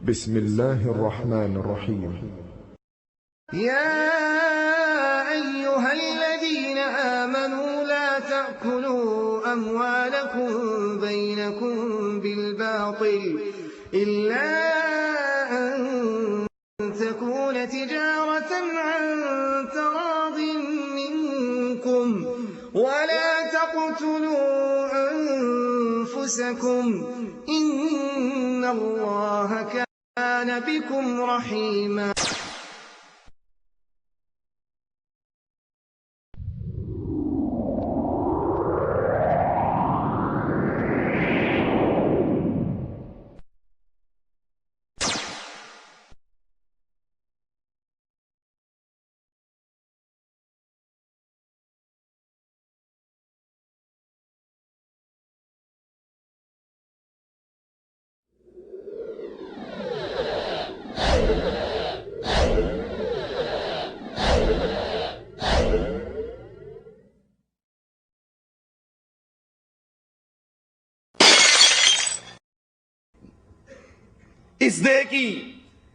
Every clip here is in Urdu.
بسم الله الرحمن الرحيم. يا أيها الذين آمنوا لا تأكلوا أموالكم بينكم بالباطل إلا أن تكون تجارة عن تراض منكم ولا تقتلوا أنفسكم إن الله كان بكم رحيما.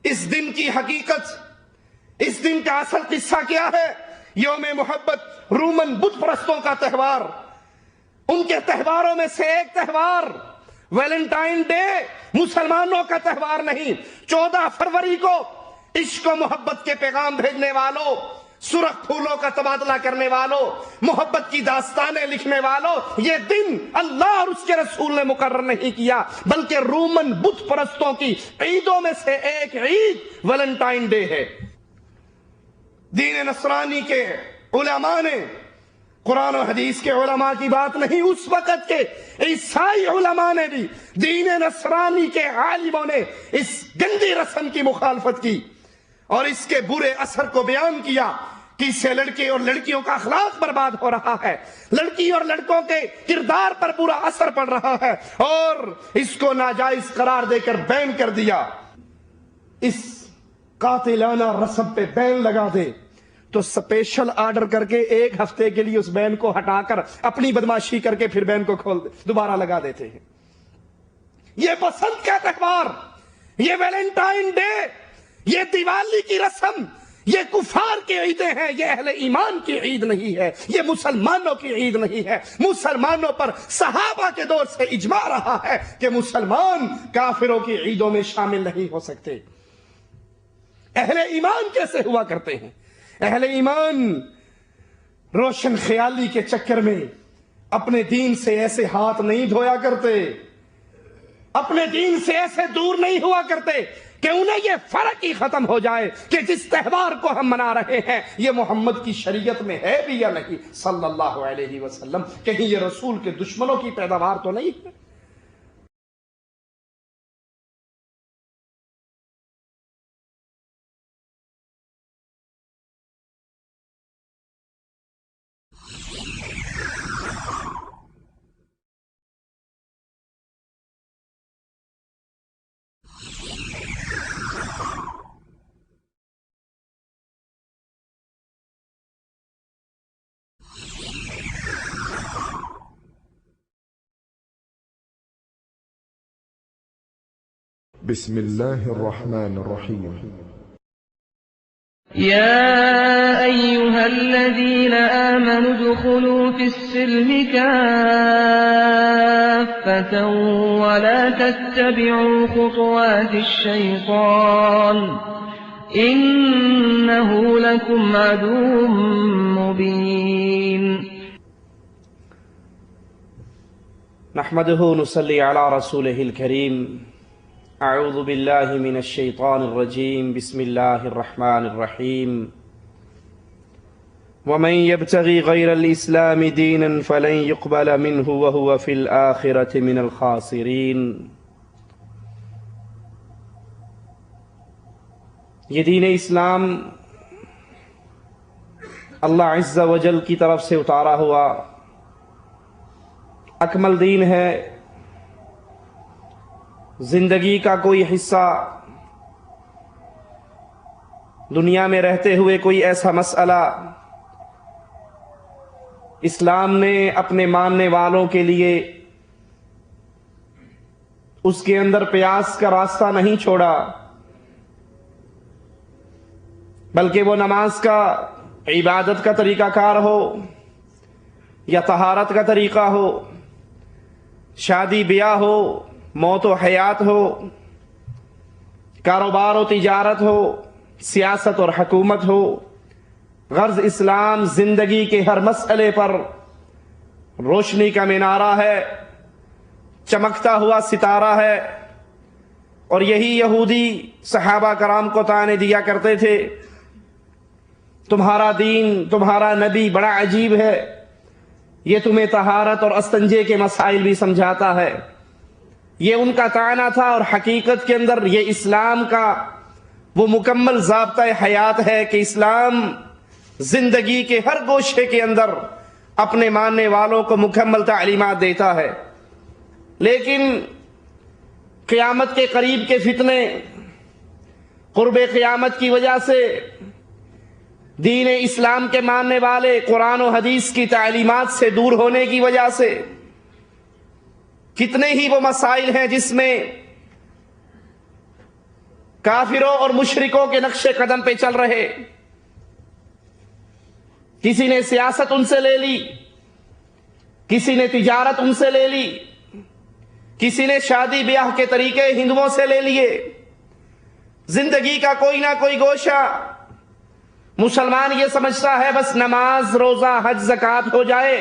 اس دن کی حقیقت، اس دن کا اصل قصہ کیا ہے؟ یوم محبت رومن بت پرستوں کا تہوار، ان کے تہواروں میں سے ایک تہوار ویلنٹائن ڈے مسلمانوں کا تہوار نہیں۔ 14 فروری کو عشق و محبت کے پیغام بھیجنے والوں، سرخ پھولوں کا تبادلہ کرنے والوں، محبت کی داستانیں لکھنے والوں، یہ دن اللہ اور اس کے رسول نے مقرر نہیں کیا، بلکہ رومن بت پرستوں کی عیدوں میں سے ایک عید ویلنٹائن ڈے ہے۔ دین نصرانی کے علماء نے، قرآن و حدیث کے علماء کی بات نہیں، اس وقت کے عیسائی علماء نے بھی، دین نصرانی کے عالموں نے اس گندی رسم کی مخالفت کی اور اس کے برے اثر کو بیان کیا کہ اس سے لڑکے اور لڑکیوں کا اخلاق برباد ہو رہا ہے، لڑکی اور لڑکوں کے کردار پر برا اثر پڑ رہا ہے، اور اس کو ناجائز قرار دے کر بین کر دیا۔ اس قاتلانہ رسم پہ بین لگا دے تو سپیشل آرڈر کر کے 1 ہفتے کے لیے اس بین کو ہٹا کر اپنی بدماشی کر کے پھر بین کو دوبارہ لگا دیتے ہیں۔ یہ بسنت کا تہوار، یہ ویلنٹائن ڈے، یہ دیوالی کی رسم، یہ کفار کی عیدیں ہیں، یہ اہل ایمان کی عید نہیں ہے، یہ مسلمانوں کی عید نہیں ہے۔ مسلمانوں پر صحابہ کے دور سے اجماع رہا ہے کہ مسلمان کافروں کی عیدوں میں شامل نہیں ہو سکتے۔ اہل ایمان کیسے ہوا کرتے ہیں؟ اہل ایمان روشن خیالی کے چکر میں اپنے دین سے ایسے ہاتھ نہیں دھویا کرتے، اپنے دین سے ایسے دور نہیں ہوا کرتے کہ انہیں یہ فرق ہی ختم ہو جائے کہ جس تہوار کو ہم منا رہے ہیں یہ محمد کی شریعت میں ہے بھی یا نہیں صلی اللہ علیہ وسلم، کہیں یہ رسول کے دشمنوں کی پیداوار تو نہیں ہے۔ بسم الله الرحمن الرحيم. يا أيها الذين آمنوا ادخلوا في السلم كافة ولا تتبعوا خطوات الشيطان إنه لكم عدو مبين. نحمده نصلي على رسوله الكريم. اعوذ باللہ من الشیطان الرجیم. بسم اللہ الرحمن الرحیم. ومن يبتغي غیر الاسلام دینا فلن يقبل منه وهو في الآخرة من الخاسرین. یہ دین اسلام اللہ عز و جل کی طرف سے اتارا ہوا اکمل دین ہے۔ زندگی کا کوئی حصہ، دنیا میں رہتے ہوئے کوئی ایسا مسئلہ اسلام نے اپنے ماننے والوں کے لیے اس کے اندر پیاس کا راستہ نہیں چھوڑا، بلکہ وہ نماز کا، عبادت کا طریقہ کار ہو یا طہارت کا طریقہ ہو، شادی بیاہ ہو، موت و حیات ہو، کاروبار و تجارت ہو، سیاست اور حکومت ہو، غرض اسلام زندگی کے ہر مسئلے پر روشنی کا مینارہ ہے، چمکتا ہوا ستارہ ہے۔ اور یہی یہودی صحابہ کرام کو طعنے دیا کرتے تھے، تمہارا دین، تمہارا نبی بڑا عجیب ہے، یہ تمہیں طہارت اور استنجے کے مسائل بھی سمجھاتا ہے۔ یہ ان کا طعنہ تھا، اور حقیقت کے اندر یہ اسلام کا وہ مکمل ضابطۂ حیات ہے کہ اسلام زندگی کے ہر گوشے کے اندر اپنے ماننے والوں کو مکمل تعلیمات دیتا ہے۔ لیکن قیامت کے قریب کے فتنے، قرب قیامت کی وجہ سے دین اسلام کے ماننے والے قرآن و حدیث کی تعلیمات سے دور ہونے کی وجہ سے کتنے ہی وہ مسائل ہیں جس میں کافروں اور مشرکوں کے نقش قدم پہ چل رہے۔ کسی نے سیاست ان سے لے لی، کسی نے تجارت ان سے لے لی، کسی نے شادی بیاہ کے طریقے ہندوؤں سے لے لیے۔ زندگی کا کوئی نہ کوئی گوشہ مسلمان یہ سمجھتا ہے بس نماز، روزہ، حج، زکوٰۃ ہو جائے،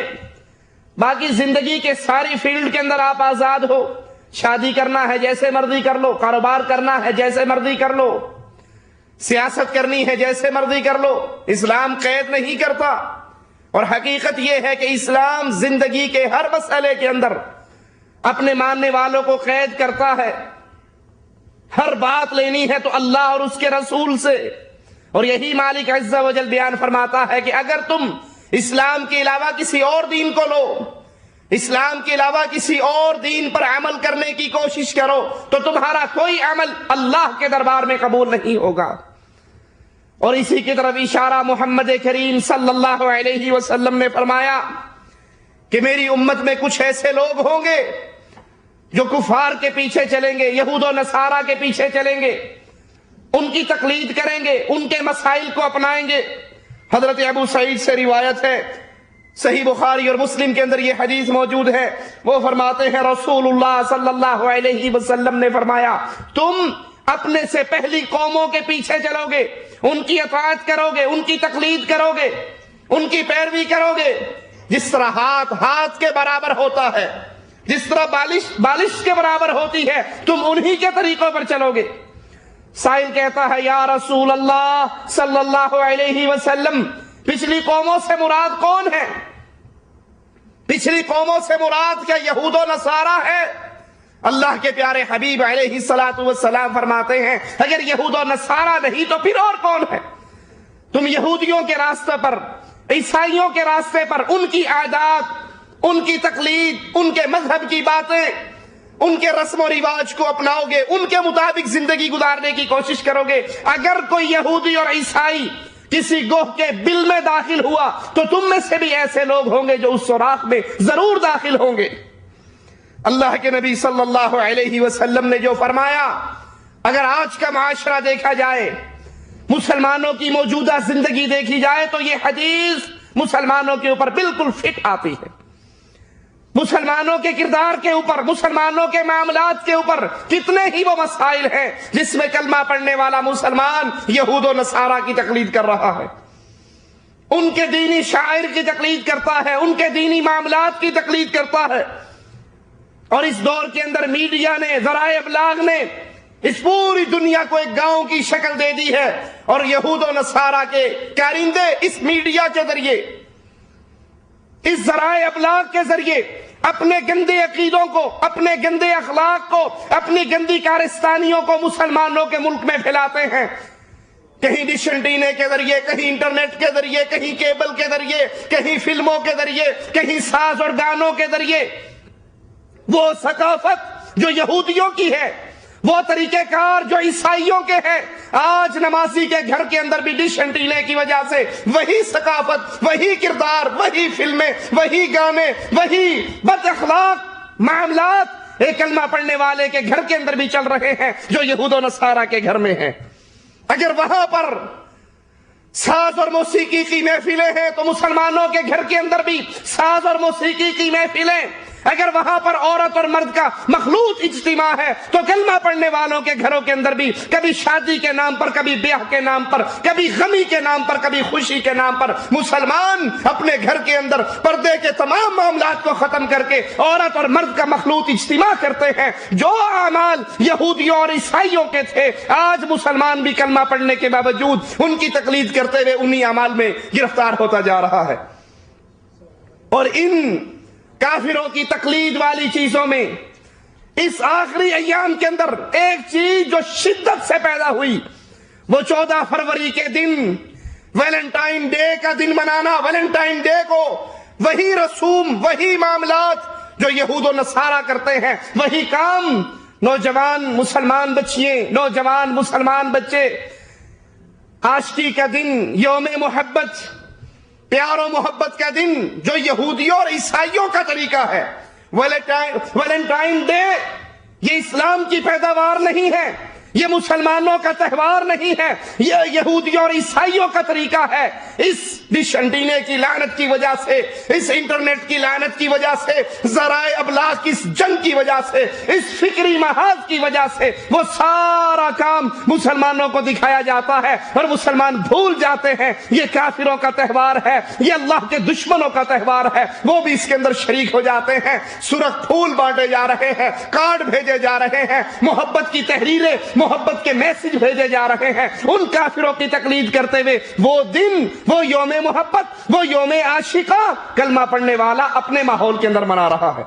باقی زندگی کے ساری فیلڈ کے اندر آپ آزاد ہو، شادی کرنا ہے جیسے مرضی کر لو، کاروبار کرنا ہے جیسے مرضی کر لو، سیاست کرنی ہے جیسے مرضی کر لو، اسلام قید نہیں کرتا۔ اور حقیقت یہ ہے کہ اسلام زندگی کے ہر مسئلے کے اندر اپنے ماننے والوں کو قید کرتا ہے۔ ہر بات لینی ہے تو اللہ اور اس کے رسول سے، اور یہی مالک عز و جل بیان فرماتا ہے کہ اگر تم اسلام کے علاوہ کسی اور دین کو لو، اسلام کے علاوہ کسی اور دین پر عمل کرنے کی کوشش کرو تو تمہارا کوئی عمل اللہ کے دربار میں قبول نہیں ہوگا۔ اور اسی کی طرف اشارہ محمد کریم صلی اللہ علیہ وسلم نے فرمایا کہ میری امت میں کچھ ایسے لوگ ہوں گے جو کفار کے پیچھے چلیں گے، یہود و نصارہ کے پیچھے چلیں گے، ان کی تقلید کریں گے، ان کے مسائل کو اپنائیں گے۔ حضرت ابو سعید سے روایت ہے، صحیح بخاری اور مسلم کے اندر یہ حدیث موجود ہے، وہ فرماتے ہیں رسول اللہ صلی اللہ علیہ وسلم نے فرمایا تم اپنے سے پہلی قوموں کے پیچھے چلو گے، ان کی اطاعت کرو گے، ان کی تقلید کرو گے، ان کی پیروی کرو گے، جس طرح ہاتھ کے برابر ہوتا ہے، جس طرح بالش کے برابر ہوتی ہے، تم انہی کے طریقوں پر چلو گے۔ سائل کہتا ہے یا رسول اللہ صلی اللہ علیہ وسلم پچھلی قوموں سے مراد کون ہے؟ پچھلی قوموں سے مراد کیا یہود و نصارہ ہے؟ اللہ کے پیارے حبیب علیہ الصلوۃ والسلام فرماتے ہیں اگر یہود و نصارہ نہیں تو پھر اور کون ہے؟ تم یہودیوں کے راستے پر، عیسائیوں کے راستے پر ان کی عادات، ان کی تقلید، ان کے مذہب کی باتیں، ان کے رسم و رواج کو اپناؤ گے، ان کے مطابق زندگی گزارنے کی کوشش کرو گے۔ اگر کوئی یہودی اور عیسائی کسی گوہ کے بل میں داخل ہوا تو تم میں سے بھی ایسے لوگ ہوں گے جو اس سوراخ میں ضرور داخل ہوں گے۔ اللہ کے نبی صلی اللہ علیہ وسلم نے جو فرمایا، اگر آج کا معاشرہ دیکھا جائے، مسلمانوں کی موجودہ زندگی دیکھی جائے تو یہ حدیث مسلمانوں کے اوپر بالکل فٹ آتی ہے۔ مسلمانوں کے کردار کے اوپر، مسلمانوں کے معاملات کے اوپر کتنے ہی وہ مسائل ہیں جس میں کلمہ پڑھنے والا مسلمان یہود و نصارہ کی تقلید کر رہا ہے، ان کے دینی شاعر کی تقلید کرتا ہے، ان کے دینی معاملات کی تقلید کرتا ہے۔ اور اس دور کے اندر میڈیا نے، ذرائع ابلاغ نے اس پوری دنیا کو ایک گاؤں کی شکل دے دی ہے، اور یہود و نصارہ کے کارندے اس میڈیا کے ذریعے، اس ذرائع ابلاغ کے ذریعے اپنے گندے عقیدوں کو، اپنے گندے اخلاق کو، اپنی گندی کارستانیوں کو مسلمانوں کے ملک میں پھیلاتے ہیں۔ کہیں ڈش اینٹینے کے ذریعے، کہیں انٹرنیٹ کے ذریعے، کہیں کیبل کے ذریعے، کہیں فلموں کے ذریعے، کہیں ساز اور گانوں کے ذریعے۔ وہ ثقافت جو یہودیوں کی ہے، وہ طریقہ کار جو عیسائیوں کے ہیں، آج نمازی کے گھر کے اندر بھی ڈش اینٹینے کی وجہ سے وہی ثقافت، وہی کردار، وہی فلمیں، وہی گانے، وہی بد اخلاق معاملات ایک کلمہ پڑھنے والے کے گھر کے اندر بھی چل رہے ہیں جو یہود و نصارہ کے گھر میں ہیں۔ اگر وہاں پر ساز اور موسیقی کی محفلیں ہیں تو مسلمانوں کے گھر کے اندر بھی ساز اور موسیقی کی محفلیں۔ اگر وہاں پر عورت اور مرد کا مخلوط اجتماع ہے تو کلمہ پڑھنے والوں کے گھروں کے اندر بھی کبھی شادی کے نام پر، کبھی بیاہ کے نام پر، کبھی غمی کے نام پر، کبھی خوشی کے نام پر مسلمان اپنے گھر کے اندر پردے کے تمام معاملات کو ختم کر کے عورت اور مرد کا مخلوط اجتماع کرتے ہیں۔ جو اعمال یہودیوں اور عیسائیوں کے تھے، آج مسلمان بھی کلمہ پڑھنے کے باوجود ان کی تقلید کرتے ہوئے انہی اعمال میں گرفتار ہوتا جا رہا ہے۔ اور ان کافروں کی تقلید والی چیزوں میں اس آخری ایام کے اندر ایک چیز جو شدت سے پیدا ہوئی، وہ 14 فروری کے دن ویلنٹائن ڈے کا دن منانا۔ ویلنٹائن ڈے کو وہی رسوم، وہی معاملات جو یہود و نصارہ کرتے ہیں، وہی کام نوجوان مسلمان بچیاں، نوجوان مسلمان بچے عاشقی کا دن، یوم محبت، پیار و محبت کا دن جو یہودیوں اور عیسائیوں کا طریقہ ہے۔ ویلنٹائن ڈے یہ اسلام کی پیداوار نہیں ہے، یہ مسلمانوں کا تہوار نہیں ہے، یہ یہودیوں اور عیسائیوں کا طریقہ ہے۔ اس ڈش انٹینے کی لعنت کی وجہ سے، اس انٹرنیٹ کی لعنت کی وجہ سے، ذرائع ابلاغ کی اس جنگ کی وجہ سے، اس فکری محاذ کی وجہ سے وہ سارا کام مسلمانوں کو دکھایا جاتا ہے اور مسلمان بھول جاتے ہیں یہ کافروں کا تہوار ہے، یہ اللہ کے دشمنوں کا تہوار ہے۔ وہ بھی اس کے اندر شریک ہو جاتے ہیں، سرخ پھول بانٹے جا رہے ہیں، کارڈ بھیجے جا رہے ہیں، محبت کی تحریریں، محبت کے میسج بھیجے جا رہے ہیں، ان کافروں کی تقلید کرتے ہوئے وہ دن، وہ یوم محبت، وہ یوم عاشقہ کلمہ پڑھنے والا اپنے ماحول کے اندر منا رہا ہے۔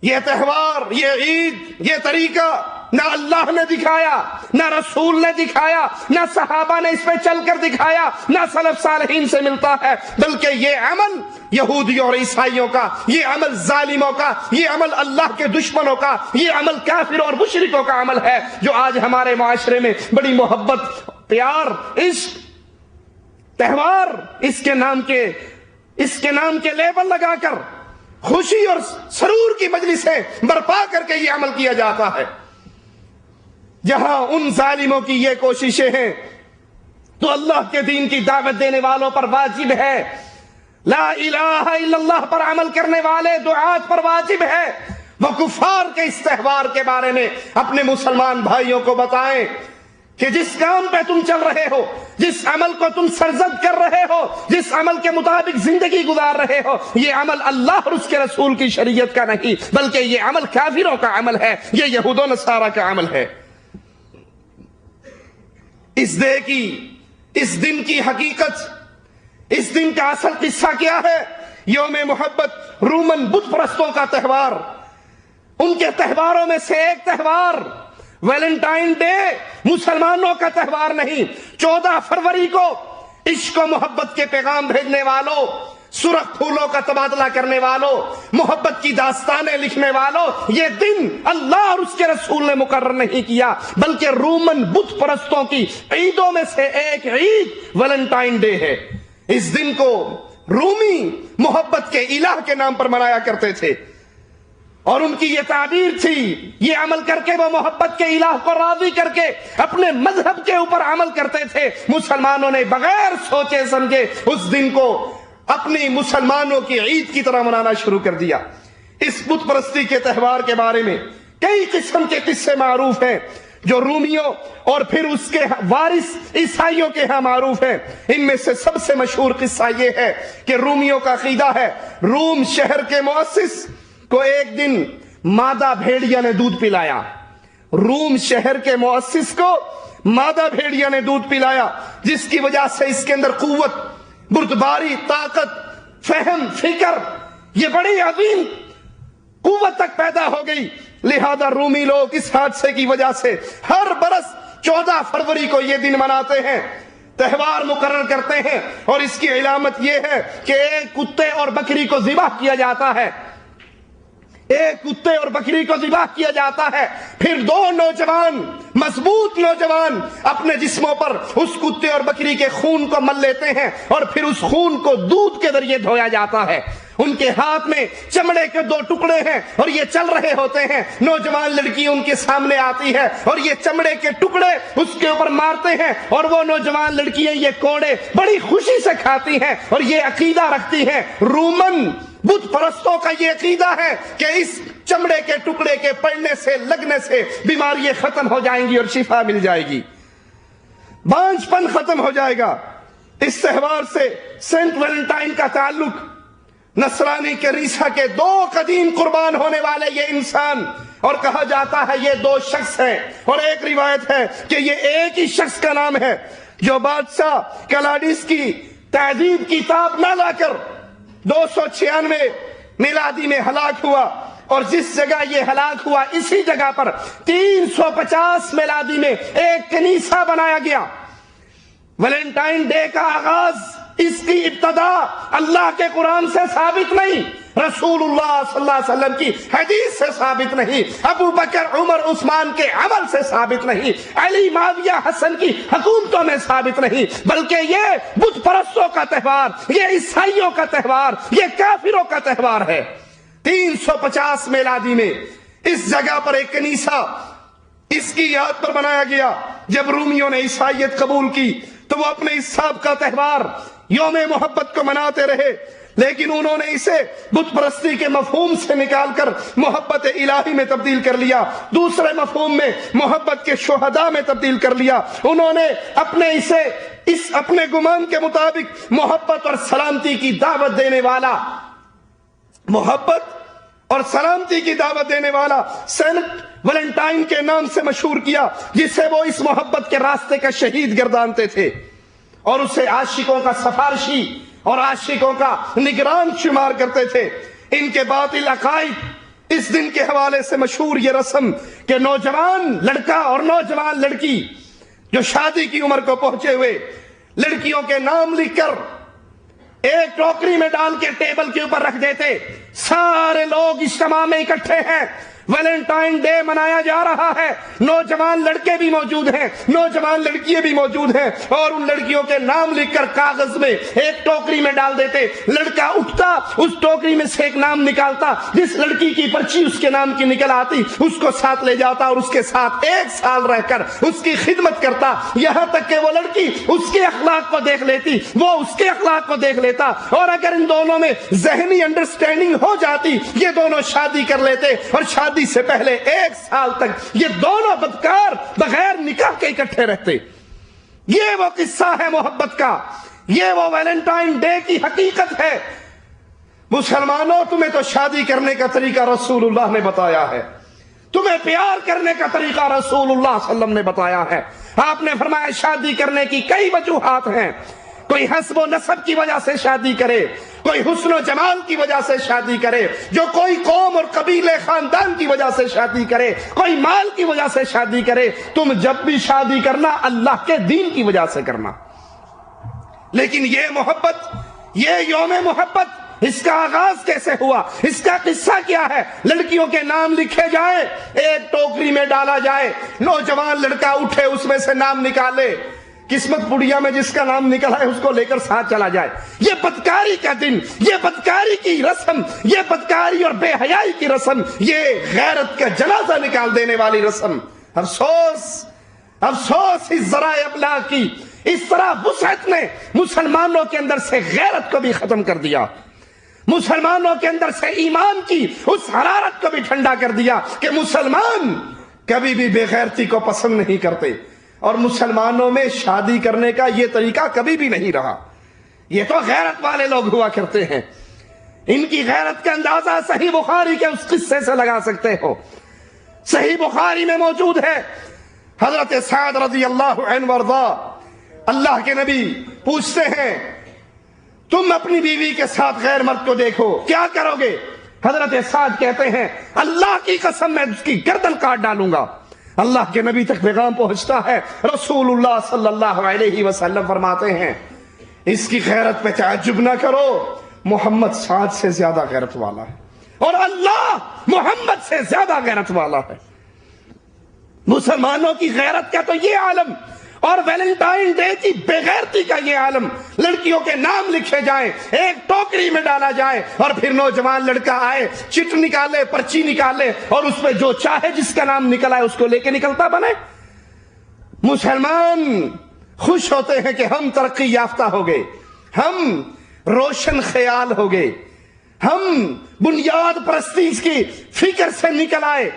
یہ تہوار، یہ عید، یہ طریقہ نہ اللہ نے دکھایا، نہ رسول نے دکھایا، نہ صحابہ نے اس پہ چل کر دکھایا، نہ سلف صالحین سے ملتا ہے، بلکہ یہ عمل یہودیوں اور عیسائیوں کا، یہ عمل ظالموں کا، یہ عمل اللہ کے دشمنوں کا، یہ عمل کافروں اور مشرکوں کا عمل ہے جو آج ہمارے معاشرے میں بڑی محبت، پیار، عشق، تہوار، اس کے نام کے لیبل لگا کر خوشی اور سرور کی مجلسیں برپا کر کے یہ عمل کیا جاتا ہے۔ جہاں ان ظالموں کی یہ کوششیں ہیں تو اللہ کے دین کی دعوت دینے والوں پر واجب ہے، لا الہ الا اللہ پر عمل کرنے والے دعات پر واجب ہے وہ کفار کے اس تہوار کے بارے میں اپنے مسلمان بھائیوں کو بتائیں کہ جس کام پہ تم چل رہے ہو، جس عمل کو تم سرزد کر رہے ہو، جس عمل کے مطابق زندگی گزار رہے ہو، یہ عمل اللہ اور اس کے رسول کی شریعت کا نہیں، بلکہ یہ عمل کافروں کا عمل ہے، یہ یہود و نصارہ کا عمل ہے۔ اس دن کی حقیقت، اس دن کا اصل قصہ کیا ہے؟ یوم محبت رومن بت پرستوں کا تہوار، ان کے تہواروں میں سے ایک تہوار ویلنٹائن ڈے مسلمانوں کا تہوار نہیں۔ 14 فروری کو عشق و محبت کے پیغام بھیجنے والوں، سرخ پھولوں کا تبادلہ کرنے والوں، محبت کی داستانیں لکھنے والوں، یہ دن اللہ اور اس کے رسول نے مقرر نہیں کیا، بلکہ رومن بت پرستوں کی عیدوں میں سے ایک عید ویلنٹائن ڈے ہے۔ اس دن کو رومی محبت کے الہ کے نام پر منایا کرتے تھے اور ان کی یہ تعبیر تھی، یہ عمل کر کے وہ محبت کے الہ کو راضی کر کے اپنے مذہب کے اوپر عمل کرتے تھے۔ مسلمانوں نے بغیر سوچے سمجھے اس دن کو اپنی مسلمانوں کی عید کی طرح منانا شروع کر دیا۔ اس بت پرستی کے تہوار کے بارے میں کئی قسم کے قصے معروف ہیں جو رومیوں اور پھر اس کے وارث عیسائیوں کے ہاں معروف ہیں۔ ان میں سے سب سے مشہور قصہ یہ ہے کہ رومیوں کا عقیدہ ہے، روم شہر کے مؤسس کو ایک دن مادہ بھیڑیا نے دودھ پلایا۔ روم شہر کے مؤسس کو مادہ بھیڑیا نے دودھ پلایا، جس کی وجہ سے اس کے اندر قوت، بردباری، طاقت، فہم، فکر، یہ بڑی عظیم قوت تک پیدا ہو گئی۔ لہذا رومی لوگ اس حادثے کی وجہ سے ہر برس 14 فروری کو یہ دن مناتے ہیں، تہوار مقرر کرتے ہیں، اور اس کی علامت یہ ہے کہ ایک کتے اور بکری کو ذبح کیا جاتا ہے، ایک کتے اور بکری کو ذبح کیا جاتا ہے، پھر 2 نوجوان، مضبوط نوجوان اپنے جسموں پر اس کتے اور بکری کے خون کو مل لیتے ہیں اور پھر اس خون کو دودھ کے ذریعے دھویا جاتا ہے۔ ان کے ہاتھ میں چمڑے کے 2 ٹکڑے ہیں اور یہ چل رہے ہوتے ہیں. نوجوان لڑکی ان کے سامنے آتی ہے اور یہ چمڑے کے ٹکڑے اس کے اوپر مارتے ہیں اور وہ نوجوان لڑکیاں یہ کوڑے بڑی خوشی سے کھاتی ہیں اور یہ عقیدہ رکھتی ہیں. رومن بت پرستوں کا یہ عقیدہ ہے کہ اس چمڑے کے ٹکڑے کے پڑنے سے لگنے سے بیماریاں ختم ہو جائیں گی اور شفا مل جائے گی, بانجھ پن ختم ہو جائے گا. اس تہوار سے سینٹ ویلنٹائن کا تعلق نصرانی کلیسا کے 2 قدیم قربان ہونے والے یہ انسان, اور کہا جاتا ہے یہ 2 شخص ہیں, اور ایک روایت ہے کہ یہ ایک ہی شخص کا نام ہے جو بادشاہ کلاڈیس کی تہذیب کی کتاب نہ لا کر 296 میلادی میں ہلاک ہوا, اور جس جگہ یہ ہلاک ہوا اسی جگہ پر 350 میلادی میں ایک کنیسہ بنایا گیا. ویلنٹائن ڈے کا آغاز, اس کی ابتدا اللہ کے قرآن سے ثابت نہیں, رسول اللہ صلی اللہ علیہ وسلم کی حدیث سے ثابت نہیں, ابو بکر عمر عثمان کے عمل سے ثابت نہیں, علی معاویہ حسن کی حکومتوں میں ثابت نہیں, بلکہ یہ بت پرستوں کا تہوار, یہ عیسائیوں کا تہوار, یہ کافروں کا تہوار ہے. 350 میلادی میں اس جگہ پر ایک کنیسہ اس کی یاد پر بنایا گیا. جب رومیوں نے عیسائیت قبول کی تو وہ اپنے اس سابقہ تہوار یوم محبت کو مناتے رہے, لیکن انہوں نے اسے بت پرستی کے مفہوم سے نکال کر محبت الہی میں تبدیل کر لیا, دوسرے مفہوم میں محبت کے شہداء میں تبدیل کر لیا. انہوں نے اپنے گمان کے مطابق محبت اور سلامتی کی دعوت دینے والا, محبت اور سلامتی کی دعوت دینے والا سینٹ ویلنٹائن کے نام سے مشہور کیا, جسے وہ اس محبت کے راستے کا شہید گردانتے تھے اور اسے عاشقوں کا سفارشی اور عاشقوں کا نگران شمار کرتے تھے. ان کے باطل عقائد اس دن کے حوالے سے مشہور یہ رسم کہ نوجوان لڑکا اور نوجوان لڑکی جو شادی کی عمر کو پہنچے ہوئے لڑکیوں کے نام لکھ کر ایک ٹوکری میں ڈال کے ٹیبل کے اوپر رکھ دیتے. سارے لوگ اجتماع میں اکٹھے ہیں, ویلنٹائن ڈے منایا جا رہا ہے, نوجوان لڑکے بھی موجود ہیں, نوجوان لڑکیاں بھی موجود ہیں, اور ان لڑکیوں کے نام لکھ کر کاغذ میں ایک ٹوکری میں ڈال دیتے. لڑکا اٹھتا, اس ٹوکری میں سے ایک نام نکالتا, جس لڑکی کی پرچی اس کے نام کی نکل آتی اس کو ساتھ لے جاتا اور اس کے ساتھ 1 سال رہ کر اس کی خدمت کرتا, یہاں تک کہ وہ لڑکی اس کے اخلاق کو دیکھ لیتی, وہ اس کے اخلاق کو دیکھ لیتا, اور اگر ان دونوں میں ذہنی انڈرسٹینڈنگ ہو جاتی یہ دونوں شادی کر لیتے, اور شادی سے پہلے 1 سال تک یہ دونوں بدکار بغیر نکاح کے اکٹھے رہتے. یہ وہ قصہ ہے محبت کا, یہ وہ ویلنٹائن ڈے کی حقیقت ہے. مسلمانوں, تمہیں تو شادی کرنے کا طریقہ رسول اللہ نے بتایا ہے, تمہیں پیار کرنے کا طریقہ رسول اللہ صلی اللہ علیہ وسلم نے بتایا ہے. آپ نے فرمایا شادی کرنے کی کئی وجوہات ہیں, کوئی حسب و نسب کی وجہ سے شادی کرے, کوئی حسن و جمال کی وجہ سے شادی کرے, جو کوئی قوم اور قبیلے خاندان کی وجہ سے شادی کرے, کوئی مال کی وجہ سے شادی کرے. تم جب بھی شادی کرنا اللہ کے دین کی وجہ سے کرنا. لیکن یہ محبت, یہ یوم محبت, اس کا آغاز کیسے ہوا, اس کا قصہ کیا ہے؟ لڑکیوں کے نام لکھے جائیں, ایک ٹوکری میں ڈالا جائے, نوجوان لڑکا اٹھے اس میں سے نام نکالے, قسمت پڑیا میں جس کا نام نکلا ہے اس کو لے کر ساتھ چلا جائے. یہ بدکاری کا دن, یہ بدکاری کی رسم, یہ بدکاری اور بے حیائی کی رسم, یہ غیرت کا جنازہ نکال دینے والی رسم. افسوس, افسوس اس ذرائع ابلاغ کی, اس طرح وسعت نے مسلمانوں کے اندر سے غیرت کو بھی ختم کر دیا, مسلمانوں کے اندر سے ایمان کی اس حرارت کو بھی ٹھنڈا کر دیا کہ مسلمان کبھی بھی بے غیرتی کو پسند نہیں کرتے, اور مسلمانوں میں شادی کرنے کا یہ طریقہ کبھی بھی نہیں رہا. یہ تو غیرت والے لوگ ہوا کرتے ہیں, ان کی غیرت کا اندازہ صحیح بخاری کے اس قصے سے لگا سکتے ہو. صحیح بخاری میں موجود ہے, حضرت سعد رضی اللہ عنہ وارضا, اللہ کے نبی پوچھتے ہیں تم اپنی بیوی کے ساتھ غیر مرد کو دیکھو کیا کرو گے؟ حضرت سعد کہتے ہیں اللہ کی قسم میں اس کی گردن کاٹ ڈالوں گا. اللہ کے نبی تک پیغام پہنچتا ہے, رسول اللہ صلی اللہ علیہ وسلم فرماتے ہیں اس کی غیرت پہ تعجب نہ کرو, محمد سعد سے زیادہ غیرت والا ہے, اور اللہ محمد سے زیادہ غیرت والا ہے. مسلمانوں کی غیرت کا تو یہ عالم, اور ویلنٹائن ڈے کی بےغیرتی کا یہ عالم، لڑکیوں کے نام لکھے جائیں، ایک ٹوکری میں ڈالا جائے، اور پھر نوجوان لڑکا آئے، چٹ نکالے، پرچی نکالے، اور اس پہ جو چاہے جس کا نام نکل آئے اس کو لے کے نکلتا بنے۔ مسلمان خوش ہوتے ہیں کہ ہم ترقی یافتہ ہو گئے، ہم روشن خیال ہو گئے، ہم بنیاد پرستی کی فکر سے نکل آئے۔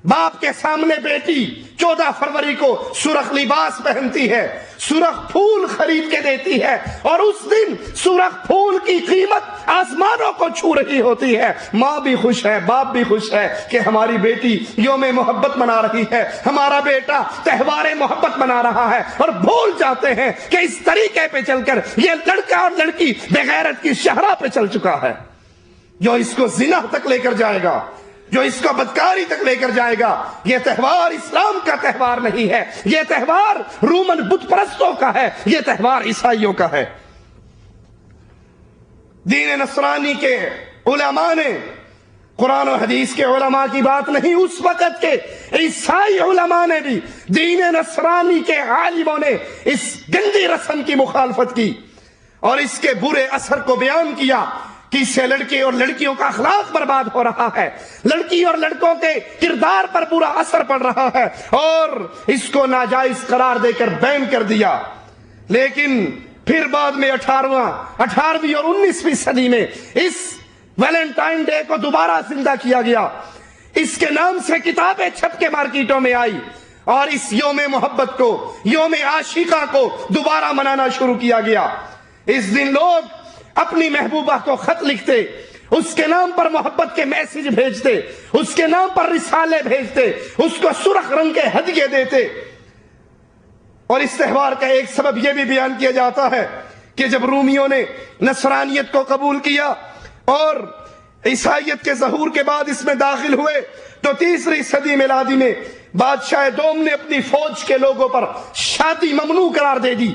باپ کے سامنے بیٹی 14 فروری کو سرخ لباس پہنتی ہے، سرخ پھول خرید کے دیتی ہے، اور اس دن سرخ پھول کی قیمت آسمانوں کو چھو رہی ہوتی ہے۔ ماں بھی خوش ہے، باپ بھی خوش ہے کہ ہماری بیٹی یوم محبت منا رہی ہے، ہمارا بیٹا تہوار محبت منا رہا ہے، اور بھول جاتے ہیں کہ اس طریقے پہ چل کر یہ لڑکا اور لڑکی بغیرت کی شہرہ پہ چل چکا ہے، جو اس کو زنا تک لے کر جائے گا، جو اس کو بدکاری تک لے کر جائے گا۔ یہ تہوار اسلام کا تہوار نہیں ہے، یہ تہوار رومن بت پرستوں کا ہے، یہ تہوار عیسائیوں کا ہے۔ دین نصرانی کے علماء نے، قرآن و حدیث کے علماء کی بات نہیں، اس وقت کے عیسائی علماء نے بھی، دین نصرانی کے عالموں نے اس گندی رسم کی مخالفت کی اور اس کے برے اثر کو بیان کیا کہ اس سے لڑکے اور لڑکیوں کا اخلاق برباد ہو رہا ہے، لڑکی اور لڑکوں کے کردار پر برا اثر پڑ رہا ہے، اور اس کو ناجائز قرار دے کر بین کر دیا۔ لیکن پھر بعد میں 18ویں اور 19ویں صدی میں اس ویلنٹائن ڈے کو دوبارہ زندہ کیا گیا، اس کے نام سے کتابیں چھپ کے مارکیٹوں میں آئی، اور اس یوم محبت کو، یوم عاشقہ کو دوبارہ منانا شروع کیا گیا۔ اس دن لوگ اپنی محبوبہ کو خط لکھتے، اس کے نام پر محبت کے میسج بھیجتے، اس کے نام پر رسالے بھیجتے، اس کو سرخ رنگ کے ہدیے دیتے۔ اور اس تہوار کا ایک سبب یہ بھی بیان کیا جاتا ہے کہ جب رومیوں نے نصرانیت کو قبول کیا اور عیسائیت کے ظہور کے بعد اس میں داخل ہوئے، تو 3ری صدی میلادی میں بادشاہ دوم نے اپنی فوج کے لوگوں پر شادی ممنوع قرار دے دی،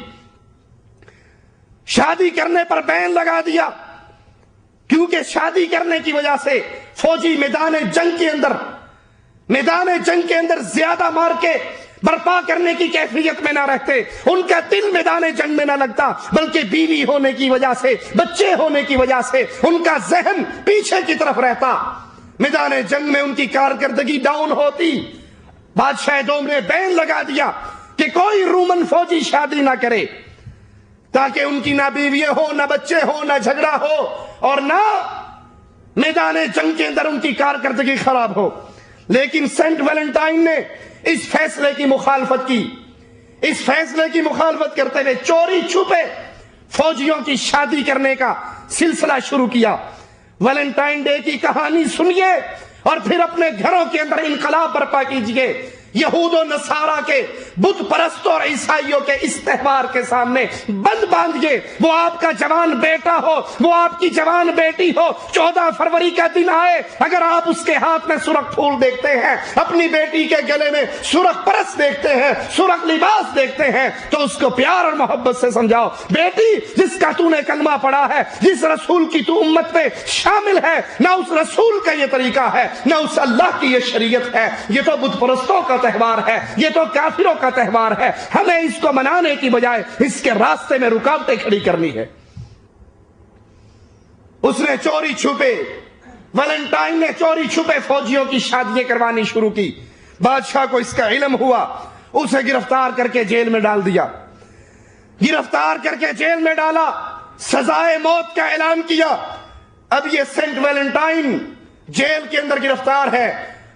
شادی کرنے پر بین لگا دیا، کیونکہ شادی کرنے کی وجہ سے فوجی میدان جنگ کے اندر زیادہ مار کے برپا کرنے کی کیفیت میں نہ رہتے، ان کا دل میدان جنگ میں نہ لگتا، بلکہ بیوی ہونے کی وجہ سے، بچے ہونے کی وجہ سے ان کا ذہن پیچھے کی طرف رہتا، میدان جنگ میں ان کی کارکردگی ڈاؤن ہوتی۔ بادشاہ دوم نے بین لگا دیا کہ کوئی رومن فوجی شادی نہ کرے، تاکہ ان کی نہ بیویاں ہو، نہ بچے ہو، نہ جھگڑا ہو، اور نہ میدان جنگ کے اندر ان کی کارکردگی خراب ہو۔ لیکن سینٹ ویلنٹائن نے اس فیصلے کی مخالفت کی، اس فیصلے کی مخالفت کرتے ہوئے چوری چھپے فوجیوں کی شادی کرنے کا سلسلہ شروع کیا۔ ویلنٹائن ڈے کی کہانی سنیے اور پھر اپنے گھروں کے اندر انقلاب برپا کیجئے۔ یہود و نصارہ کے، بت پرستوں اور عیسائیوں کے اس تہوار کے سامنے بند باندھیے۔ وہ آپ کا جوان بیٹا ہو، وہ آپ کی جوان بیٹی ہو، 14 فروری کا دن آئے، اگر آپ اس کے ہاتھ میں سرخ پھول دیکھتے ہیں، اپنی بیٹی کے گلے میں سرخ پرس دیکھتے ہیں، سرخ لباس دیکھتے ہیں، تو اس کو پیار اور محبت سے سمجھاؤ، بیٹی جس کا تو نے کلمہ پڑھا ہے، جس رسول کی تو امت پہ شامل ہے، نہ اس رسول کا یہ طریقہ ہے، نہ اس اللہ کی یہ شریعت ہے، یہ تو بت پرستوں کا تہوار ہے، یہ تو کافروں کا تہوار ہے۔ ہمیں اس کو منانے کی بجائے اس کے راستے میں رکاوٹیں کھڑی کرنی ہے۔ اس نے چوری چھپے، ویلنٹائن نے چوری چھپے فوجیوں کی شادیاں کروانی شروع کی۔ بادشاہ کو اس کا علم ہوا، اسے گرفتار کر کے جیل میں ڈال دیا، گرفتار کر کے جیل میں ڈالا، سزائے موت کا اعلان کیا۔ اب یہ سینٹ ویلنٹائن جیل کے اندر گرفتار ہے،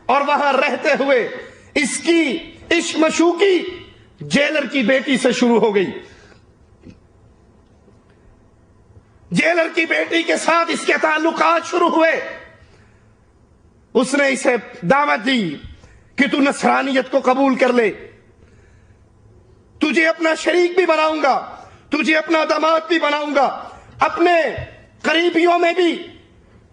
اور وہاں رہتے ہوئے اس کی عشق مشوقی جیلر کی بیٹی سے شروع ہو گئی۔ جیلر کی بیٹی کے ساتھ اس کے تعلقات شروع ہوئے۔ اس نے اسے دعوت دی کہ تو نصرانیت کو قبول کر لے، تجھے اپنا شریک بھی بناؤں گا، تجھے اپنا داماد بھی بناؤں گا، اپنے قریبیوں میں بھی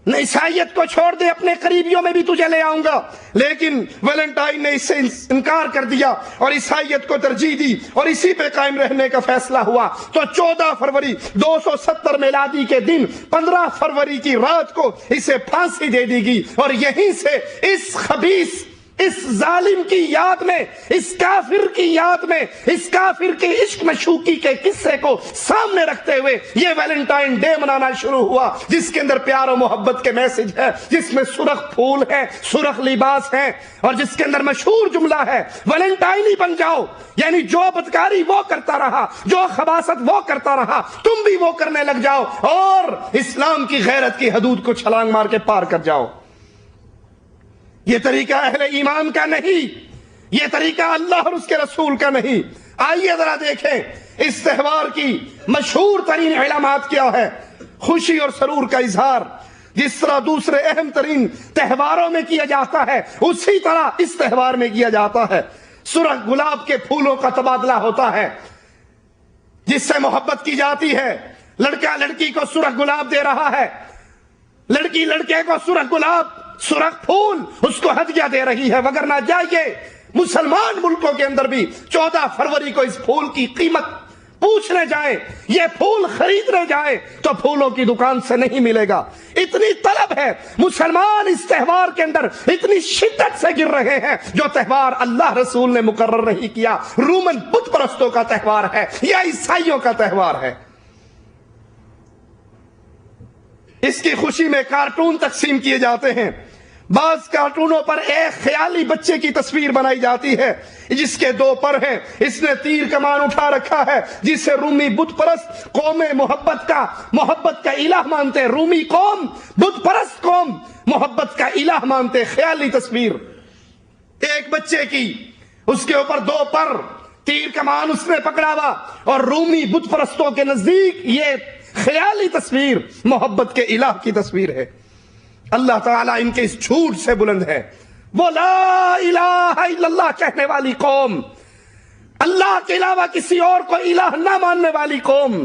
عیسائیت کو چھوڑ دے، اپنے قریبیوں میں بھی تجھے لے آؤں گا۔ لیکن ویلنٹائن نے اس سے انکار کر دیا اور عیسائیت کو ترجیح دی، اور اسی پہ قائم رہنے کا فیصلہ ہوا۔ تو 14 فروری 270 میلادی کے دن 15 فروری کی رات کو اسے پھانسی دے دی گئی، اور یہیں سے اس خبیث اس ظالم کی یاد میں، اس کافر کی یاد میں، اس کافر کے عشق مشوقی کے قصے کو سامنے رکھتے ہوئے یہ ویلنٹائن ڈے منانا شروع ہوا، جس کے اندر پیار و محبت کے میسج ہے، جس میں سرخ پھول ہے، سرخ لباس ہے، اور جس کے اندر مشہور جملہ ہے ویلنٹائن ہی بن جاؤ، یعنی جو بدکاری وہ کرتا رہا، جو خباثت وہ کرتا رہا، تم بھی وہ کرنے لگ جاؤ اور اسلام کی غیرت کی حدود کو چھلانگ مار کے پار کر جاؤ۔ یہ طریقہ اہل ایمان کا نہیں، یہ طریقہ اللہ اور اس کے رسول کا نہیں۔ آئیے ذرا دیکھیں اس تہوار کی مشہور ترین علامات کیا ہے۔ خوشی اور سرور کا اظہار جس طرح دوسرے اہم ترین تہواروں میں کیا جاتا ہے، اسی طرح اس تہوار میں کیا جاتا ہے۔ سرخ گلاب کے پھولوں کا تبادلہ ہوتا ہے جس سے محبت کی جاتی ہے۔ لڑکا لڑکی کو سرخ گلاب دے رہا ہے، لڑکی لڑکے کو سرخ گلاب، سرخ پھول اس کو ہدیہ دے رہی ہے۔ وگرنہ جائیے مسلمان ملکوں کے اندر بھی 14 فروری کو اس پھول کی قیمت پوچھنے جائیں، یہ پھول خریدنے جائیں تو پھولوں کی دکان سے نہیں ملے گا۔ اتنی طلب ہے، مسلمان اس تہوار کے اندر اتنی شدت سے گر رہے ہیں۔ جو تہوار اللہ رسول نے مقرر نہیں کیا، رومن بت پرستوں کا تہوار ہے یا عیسائیوں کا تہوار ہے۔ اس کی خوشی میں کارٹون تقسیم کیے جاتے ہیں۔ بعض کارٹونوں پر ایک خیالی بچے کی تصویر بنائی جاتی ہے جس کے 2 پر ہیں، اس نے تیر کمان اٹھا رکھا ہے، جسے رومی بت پرست قوم محبت کا الہ مانتے، رومی قوم بت پرست قوم محبت کا الہ مانتے۔ خیالی تصویر ایک بچے کی، اس کے اوپر 2 پر، تیر کمان اس نے پکڑا ہوا، اور رومی بت پرستوں کے نزدیک یہ خیالی تصویر محبت کے الہ کی تصویر ہے۔ اللہ تعالیٰ ان کے اس جھوٹ سے بلند ہے۔ وہ لا الہ الا اللہ کہنے والی قوم، اللہ کے علاوہ کسی اور کو الہ نہ ماننے والی قوم،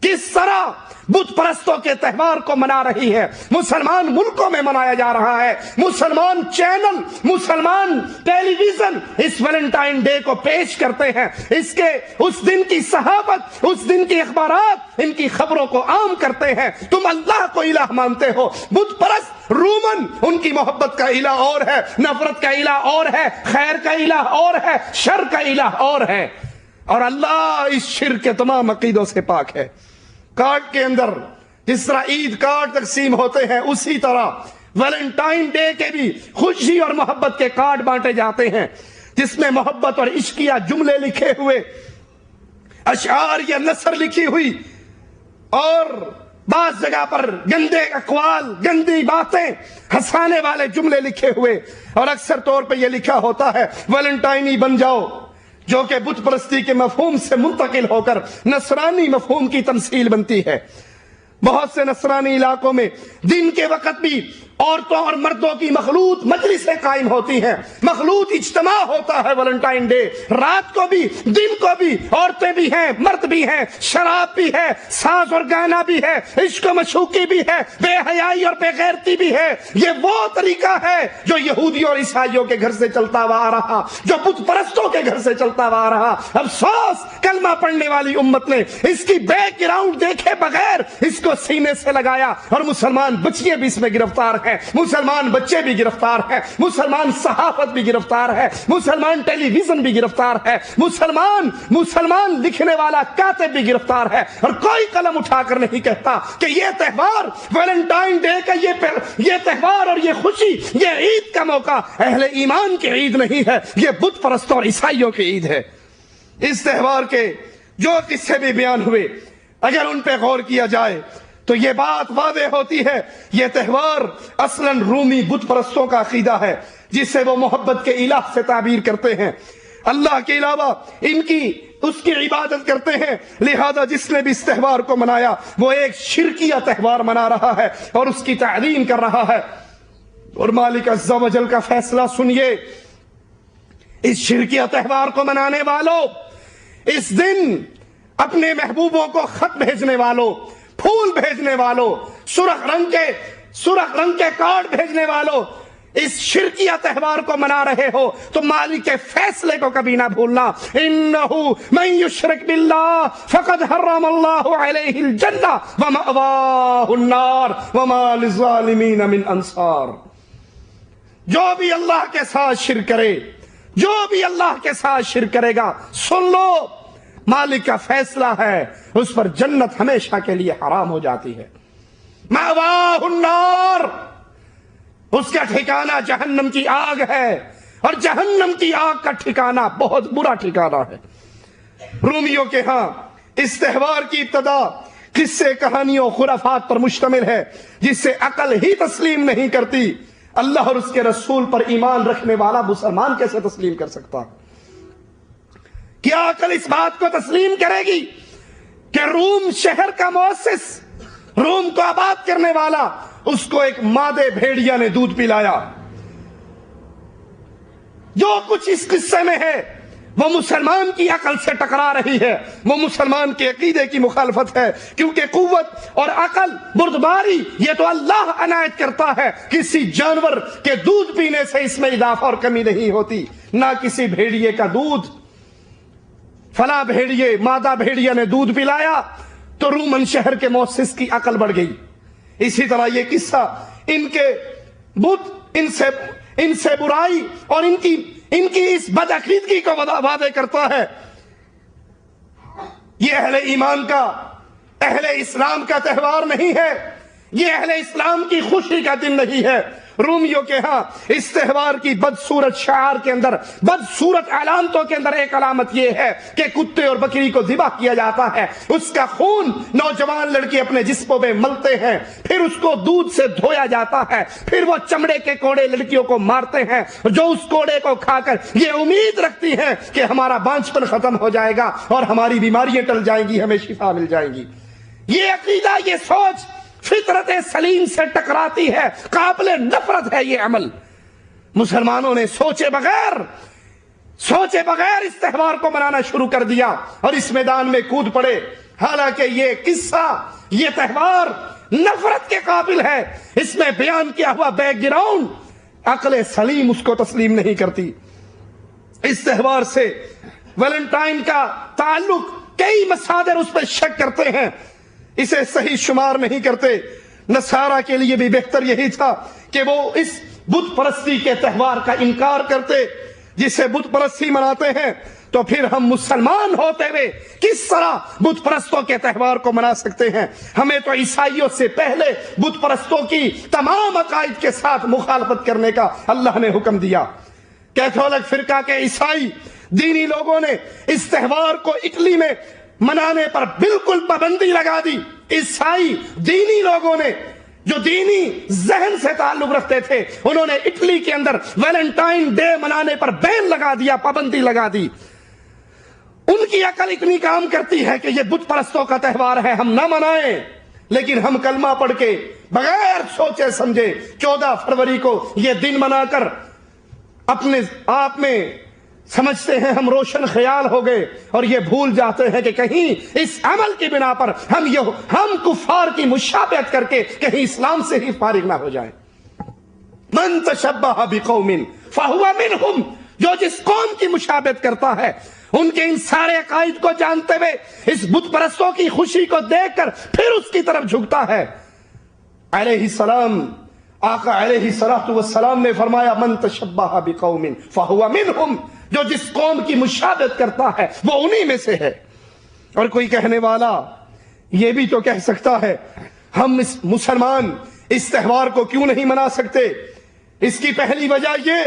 کس طرح بت پرستوں کے تہوار کو منا رہی ہے۔ مسلمان ملکوں میں منایا جا رہا ہے، مسلمان چینل، مسلمان ٹیلی ویژن اس ویلنٹائن ڈے کو پیش کرتے ہیں، اس دن کی صحافت، اس دن کی اخبارات ان کی خبروں کو عام کرتے ہیں۔ تم اللہ کو الہ مانتے ہو، بت پرست رومن ان کی محبت کا الہ اور ہے، نفرت کا الہ اور ہے، خیر کا الہ اور ہے، شر کا الہ اور ہے، اور اللہ اس شرک کے تمام عقیدوں سے پاک ہے۔ کارڈ کے اندر جس طرح عید کارڈ تقسیم ہوتے ہیں، اسی طرح ویلنٹائن ڈے کے بھی خوشی اور محبت کے کارڈ بانٹے جاتے ہیں، جس میں محبت اور عشقیہ جملے لکھے ہوئے، اشعار یا نثر لکھی ہوئی، اور بعض جگہ پر گندے اقوال، گندی باتیں، ہنسانے والے جملے لکھے ہوئے، اور اکثر طور پہ یہ لکھا ہوتا ہے ویلنٹائن ہی بن جاؤ، جو کہ بت پرستی کے مفہوم سے منتقل ہو کر نصرانی مفہوم کی تمثیل بنتی ہے۔ بہت سے نصرانی علاقوں میں دن کے وقت بھی عورتوں اور مردوں کی مخلوط مجلسیں قائم ہوتی ہیں، مخلوط اجتماع ہوتا ہے ویلنٹائن ڈے، رات کو بھی دن کو بھی، عورتیں بھی ہیں مرد بھی ہیں، شراب بھی ہے، ساز اور گانا بھی ہے، عشق و مشوقی بھی ہے، بے حیائی اور بے غیرتی بھی ہے۔ یہ وہ طریقہ ہے جو یہودیوں اور عیسائیوں کے گھر سے چلتا ہوا آ رہا، جو بت پرستوں کے گھر سے چلتا ہوا آ رہا۔ افسوس کلمہ پڑھنے والی امت نے اس کی بیک گراؤنڈ دیکھے بغیر اس کو سینے سے لگایا، اور مسلمان بچیاں بھی اس میں گرفتار ہیں، مسلمان بچے بھی گرفتار ہیں، مسلمان صحافت بھی گرفتار ہے، مسلمان ٹیلی ویژن بھی گرفتار ہے، مسلمان لکھنے والا کاتب بھی گرفتار ہے، اور کوئی قلم اٹھا کر نہیں کہتا کہ یہ تہوار ویلنٹائن ڈے کا یہ تہوار اور یہ خوشی، یہ عید کا موقع اہل ایمان کی عید نہیں ہے، یہ بت پرستوں اور عیسائیوں کی عید ہے۔ اس تہوار کے جو قصے بھی بیان ہوئے، اگر ان پہ غور کیا جائے تو یہ بات واضح ہوتی ہے، یہ تہوار اصلاً رومی بت پرستوں کا عقیدہ ہے، جسے وہ محبت کے الہ سے تعبیر کرتے ہیں، اللہ کے علاوہ اس کی عبادت کرتے ہیں۔ لہذا جس نے بھی اس تہوار کو منایا وہ ایک شرکیہ تہوار منا رہا ہے اور اس کی تعظیم کر رہا ہے۔ اور مالک عز و جل کا فیصلہ سنیے، اس شرکیہ تہوار کو منانے والوں، اس دن اپنے محبوبوں کو خط بھیجنے والوں، پھول بھیجنے والوں، سرخ رنگ کے کارڈ بھیجنے والوں، اس شرکیہ تہوار کو منا رہے ہو تو مالک کے فیصلے کو کبھی نہ بھولنا۔ انہو من یشرک باللہ فقد حرم اللہ علیہ الجنہ ومأواہ النار وما للظالمین من انصار۔ جو بھی اللہ کے ساتھ شرک کرے، جو بھی اللہ کے ساتھ شرک کرے گا، سن لو مالک کا فیصلہ ہے، اس پر جنت ہمیشہ کے لیے حرام ہو جاتی ہے۔ مأواہ النار، اس کا ٹھکانہ جہنم کی آگ ہے، اور جہنم کی آگ کا ٹھکانہ بہت برا ٹھکانہ ہے۔ رومیوں کے ہاں اس تہوار کی ابتدا قصے، کہانیوں، خرافات پر مشتمل ہے، جس سے عقل ہی تسلیم نہیں کرتی۔ اللہ اور اس کے رسول پر ایمان رکھنے والا مسلمان کیسے تسلیم کر سکتا؟ کیا عقل اس بات کو تسلیم کرے گی کہ روم شہر کا مؤسس، روم کو آباد کرنے والا، اس کو ایک مادے بھیڑیا نے دودھ پلایا؟ جو کچھ اس قصے میں ہے وہ مسلمان کی عقل سے ٹکرا رہی ہے، وہ مسلمان کے عقیدے کی مخالفت ہے، کیونکہ قوت اور عقل، بردباری، یہ تو اللہ عنایت کرتا ہے۔ کسی جانور کے دودھ پینے سے اس میں اضافہ اور کمی نہیں ہوتی، نہ کسی بھیڑیے کا دودھ۔ فلاں بھیڑیے، مادہ بھیڑیا نے دودھ پلایا تو رومن شہر کے مؤسس کی عقل بڑھ گئی۔ اسی طرح یہ قصہ ان کے بت، ان سے برائی اور ان کی اس بدعقیدگی کو واضح کرتا ہے۔ یہ اہل ایمان کا، اہل اسلام کا تہوار نہیں ہے، یہ اہل اسلام کی خوشی کا دن نہیں ہے۔ رومیوں کے ہاں اس تہوار کی بدصورت شعار کے اندر، بدصورت علامتوں کے اندر ایک علامت یہ ہے کہ کتے اور بکری کو ذبح کیا جاتا ہے، اس کا خون نوجوان لڑکے اپنے جسموں میں ملتے ہیں، پھر اس کو دودھ سے دھویا جاتا ہے، پھر وہ چمڑے کے کوڑے لڑکیوں کو مارتے ہیں، جو اس کوڑے کو کھا کر یہ امید رکھتی ہیں کہ ہمارا بانجھپن ختم ہو جائے گا اور ہماری بیماریاں ٹل جائیں گی، ہمیں شفا مل جائے گی۔ یہ عقیدہ، یہ سوچ فطرت سلیم سے ٹکراتی ہے، قابل نفرت ہے یہ عمل۔ مسلمانوں نے سوچے بغیر اس تہوار کو منانا شروع کر دیا اور اس میدان میں کود پڑے، حالانکہ یہ قصہ، یہ تہوار نفرت کے قابل ہے۔ اس میں بیان کیا ہوا بیک گراؤنڈ عقل سلیم اس کو تسلیم نہیں کرتی۔ اس تہوار سے ویلنٹائن کا تعلق، کئی مصادر اس پر شک کرتے ہیں، اسے صحیح شمار نہیں کرتے۔ نصارہ کے لیے بھی بہتر یہی تھا کہ وہ اس بت پرستی کے تہوار کا انکار کرتے، جسے بت پرستی مناتے ہیں، تو پھر ہم مسلمان ہوتے ہوئے کس طرح بت پرستوں کے تہوار کو منا سکتے ہیں؟ ہمیں تو عیسائیوں سے پہلے بت پرستوں کی تمام عقائد کے ساتھ مخالفت کرنے کا اللہ نے حکم دیا۔ کیتھولک فرقہ کے عیسائی دینی لوگوں نے اس تہوار کو اٹلی میں منانے پر بالکل پابندی لگا دی۔ عیسائی دینی لوگوں نے، جو دینی ذہن سے تعلق رکھتے تھے، انہوں نے اٹلی کے اندر ویلنٹائن ڈے منانے پر بین لگا دیا، پابندی لگا دی۔ ان کی عقل اتنی کام کرتی ہے کہ یہ بت پرستوں کا تہوار ہے، ہم نہ منائیں، لیکن ہم کلمہ پڑھ کے بغیر سوچے سمجھے 14 فروری کو یہ دن منا کر اپنے آپ میں سمجھتے ہیں ہم روشن خیال ہو گئے، اور یہ بھول جاتے ہیں کہ کہیں اس عمل کی بنا پر ہم کفار کی مشابہت کر کے کہیں اسلام سے ہی فارغ نہ ہو جائیں۔ من تشبہ بقوم فہو منہم، جو جس قوم کی مشابہت کرتا ہے، ان کے ان سارے عقائد کو جانتے ہوئے اس بت پرستوں کی خوشی کو دیکھ کر پھر اس کی طرف جھکتا ہے۔ علیہ السلام، آقا علیہ السلام نے فرمایا من تشبہ بقوم فہو منہم، جو جس قوم کی مشابہت کرتا ہے وہ انہی میں سے ہے۔ اور کوئی کہنے والا یہ بھی تو کہہ سکتا ہے ہم مسلمان اس تہوار کو کیوں نہیں منا سکتے؟ اس کی پہلی وجہ یہ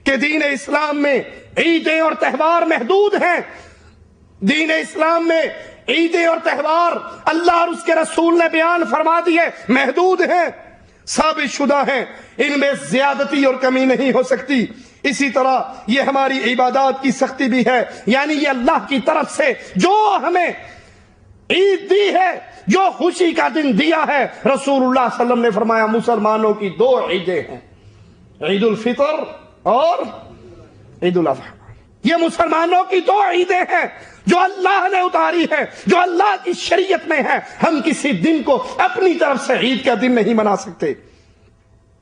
کہ دین اسلام میں عیدیں اور تہوار محدود ہیں۔ دین اسلام میں عیدیں اور تہوار اللہ اور اس کے رسول نے بیان فرما دیے محدود ہیں، ثابت شدہ ہیں، ان میں زیادتی اور کمی نہیں ہو سکتی۔ اسی طرح یہ ہماری عبادات کی سختی بھی ہے، یعنی یہ اللہ کی طرف سے جو ہمیں عید دی ہے، جو خوشی کا دن دیا ہے۔ رسول اللہ صلی اللہ علیہ وسلم نے فرمایا مسلمانوں کی 2 عیدیں ہیں، عید الفطر اور عید الاضحیٰ۔ یہ مسلمانوں کی 2 عیدیں ہیں جو اللہ نے اتاری ہے، جو اللہ کی شریعت میں ہے۔ ہم کسی دن کو اپنی طرف سے عید کا دن نہیں منا سکتے،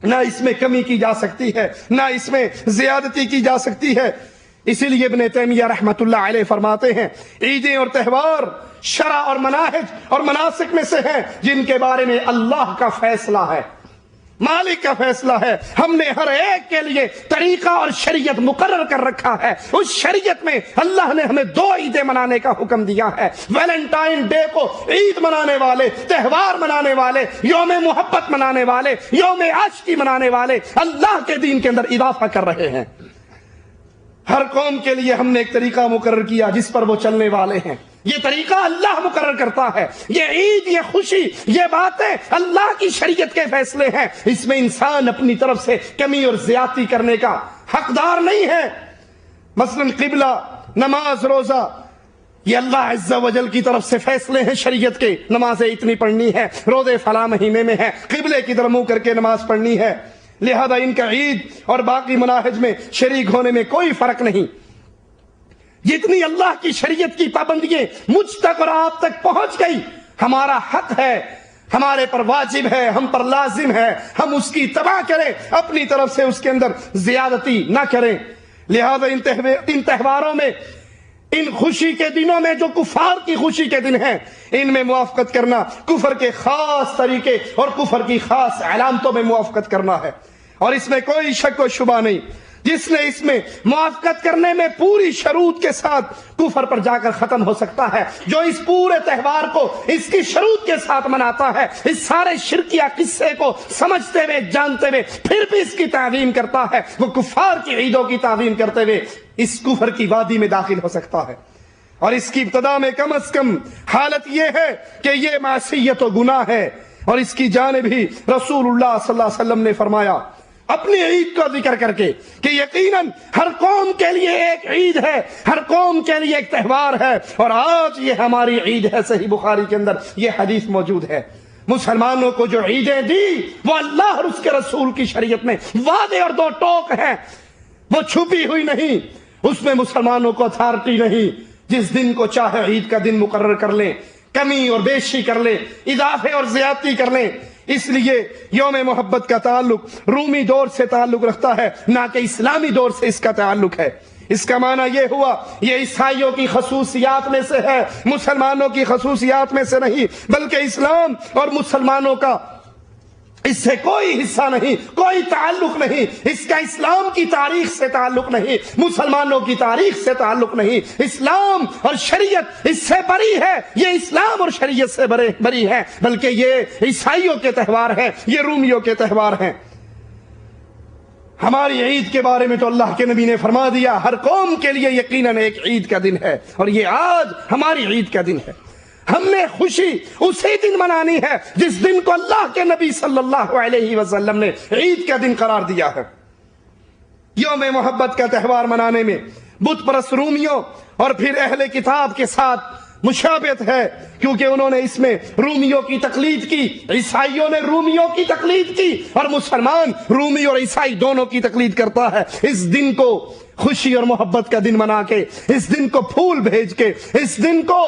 نہ اس میں کمی کی جا سکتی ہے، نہ اس میں زیادتی کی جا سکتی ہے۔ اسی لیے ابن تیمیہ رحمت اللہ علیہ فرماتے ہیں عیدیں اور تہوار شرع اور مناہج اور مناسک میں سے ہیں جن کے بارے میں اللہ کا فیصلہ ہے۔ مالک کا فیصلہ ہے. ہم نے ہر ایک کے لیے طریقہ اور شریعت مقرر کر رکھا ہے. اس شریعت میں اللہ نے ہمیں 2 عیدیں منانے کا حکم دیا ہے. ویلنٹائن ڈے کو عید منانے والے، تہوار منانے والے، یوم محبت منانے والے، یوم عاشقی منانے والے اللہ کے دین کے اندر اضافہ کر رہے ہیں. ہر قوم کے لیے ہم نے ایک طریقہ مقرر کیا جس پر وہ چلنے والے ہیں. یہ طریقہ اللہ مقرر کرتا ہے. یہ عید، یہ خوشی، یہ باتیں اللہ کی شریعت کے فیصلے ہیں. اس میں انسان اپنی طرف سے کمی اور زیادتی کرنے کا حقدار نہیں ہے. مثلا قبلہ، نماز، روزہ، یہ اللہ عز و جل کی طرف سے فیصلے ہیں شریعت کے. نمازیں اتنی پڑھنی ہے، روزے فلاں مہینے میں ہے، قبلے کی طرف منہ کر کے نماز پڑھنی ہے. لہذا ان کا عید اور باقی مناہج میں شریک ہونے میں کوئی فرق نہیں. جتنی اللہ کی شریعت کی پابندیاں مجھ تک اور آپ تک پہنچ گئی، ہمارا حق ہے، ہمارے پر واجب ہے، ہم پر لازم ہے، ہم اس کی اتباع کریں، اپنی طرف سے اس کے اندر زیادتی نہ کریں. لہذا ان تہواروں میں، ان خوشی کے دنوں میں جو کفار کی خوشی کے دن ہیں، ان میں موافقت کرنا کفر کے خاص طریقے اور کفر کی خاص علامتوں میں موافقت کرنا ہے. اور اس میں کوئی شک و شبہ نہیں، جس نے اس میں موافقت کرنے میں پوری شروط کے ساتھ کفر پر جا کر ختم ہو سکتا ہے. جو اس پورے تہوار کو اس کی شروط کے ساتھ مناتا ہے، اس سارے شرکیہ قصے کو سمجھتے ہوئے، جانتے ہوئے پھر بھی اس کی تعظیم کرتا ہے، وہ کفار کی عیدوں کی تعظیم کرتے ہوئے اس کفر کی وادی میں داخل ہو سکتا ہے. اور اس کی ابتدا میں کم از کم حالت یہ ہے کہ یہ معصیت و گناہ ہے. اور اس کی جانب ہی رسول اللہ صلی اللہ علیہ وسلم نے فرمایا اپنی عید کو ذکر کر کے کہ یقیناً ہر قوم کے لیے ایک عید ہے، ہر قوم کے لیے ایک تہوار ہے، اور آج یہ ہماری عید ہے. صحیح بخاری کے اندر یہ حدیث موجود ہے. مسلمانوں کو جو عیدیں دی وہ اللہ اور اس کے رسول کی شریعت میں واضح اور 2 ٹوک ہیں، وہ چھپی ہوئی نہیں. اس میں مسلمانوں کو اتھارٹی نہیں. جس دن کو چاہے عید کا دن مقرر کر لیں، کمی اور بیشی کر لیں، اضافے اور زیادتی کر لیں. اس لیے یوم محبت کا تعلق رومی دور سے تعلق رکھتا ہے، نہ کہ اسلامی دور سے اس کا تعلق ہے. اس کا معنی یہ ہوا یہ عیسائیوں کی خصوصیات میں سے ہے، مسلمانوں کی خصوصیات میں سے نہیں، بلکہ اسلام اور مسلمانوں کا اس سے کوئی حصہ نہیں، کوئی تعلق نہیں. اس کا اسلام کی تاریخ سے تعلق نہیں، مسلمانوں کی تاریخ سے تعلق نہیں. اسلام اور شریعت اس سے بری ہے، یہ اسلام اور شریعت سے بری ہے، بلکہ یہ عیسائیوں کے تہوار ہیں، یہ رومیوں کے تہوار ہیں. ہماری عید کے بارے میں تو اللہ کے نبی نے فرما دیا ہر قوم کے لیے یقیناً ایک عید کا دن ہے، اور یہ آج ہماری عید کا دن ہے. ہم نے خوشی اسی دن منانی ہے جس دن کو اللہ کے نبی صلی اللہ علیہ وسلم نے عید کا دن قرار دیا ہے. یوم محبت کا تہوار منانے میں بت پرست رومیوں اور پھر اہل کتاب کے ساتھ مشابہت ہے، کیونکہ انہوں نے اس میں رومیوں کی تقلید کی، عیسائیوں نے رومیوں کی تقلید کی، اور مسلمان رومی اور عیسائی دونوں کی تقلید کرتا ہے. اس دن کو خوشی اور محبت کا دن منا کے، اس دن کو پھول بھیج کے، اس دن کو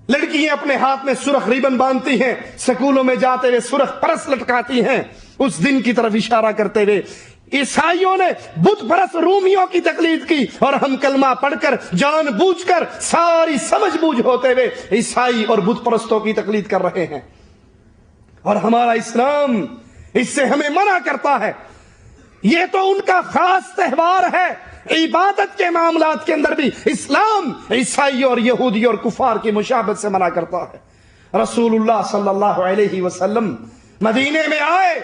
لڑکیاں اپنے ہاتھ میں سرخ ریبن باندھتی ہیں، سکولوں میں جاتے ہوئے سرخ پرس لٹکاتی ہیں، اس دن کی طرف اشارہ کرتے ہوئے عیسائیوں نے بت پرست رومیوں کی تقلید کی، اور ہم کلمہ پڑھ کر جان بوجھ کر ساری سمجھ بوجھ ہوتے ہوئے عیسائی اور بت پرستوں کی تقلید کر رہے ہیں. اور ہمارا اسلام اس سے ہمیں منع کرتا ہے. یہ تو ان کا خاص تہوار ہے. عبادت کے معاملات کے اندر بھی اسلام عیسائی اور یہودی اور کفار کی مشابہت سے منع کرتا ہے. رسول اللہ صلی اللہ علیہ وسلم مدینے میں آئے،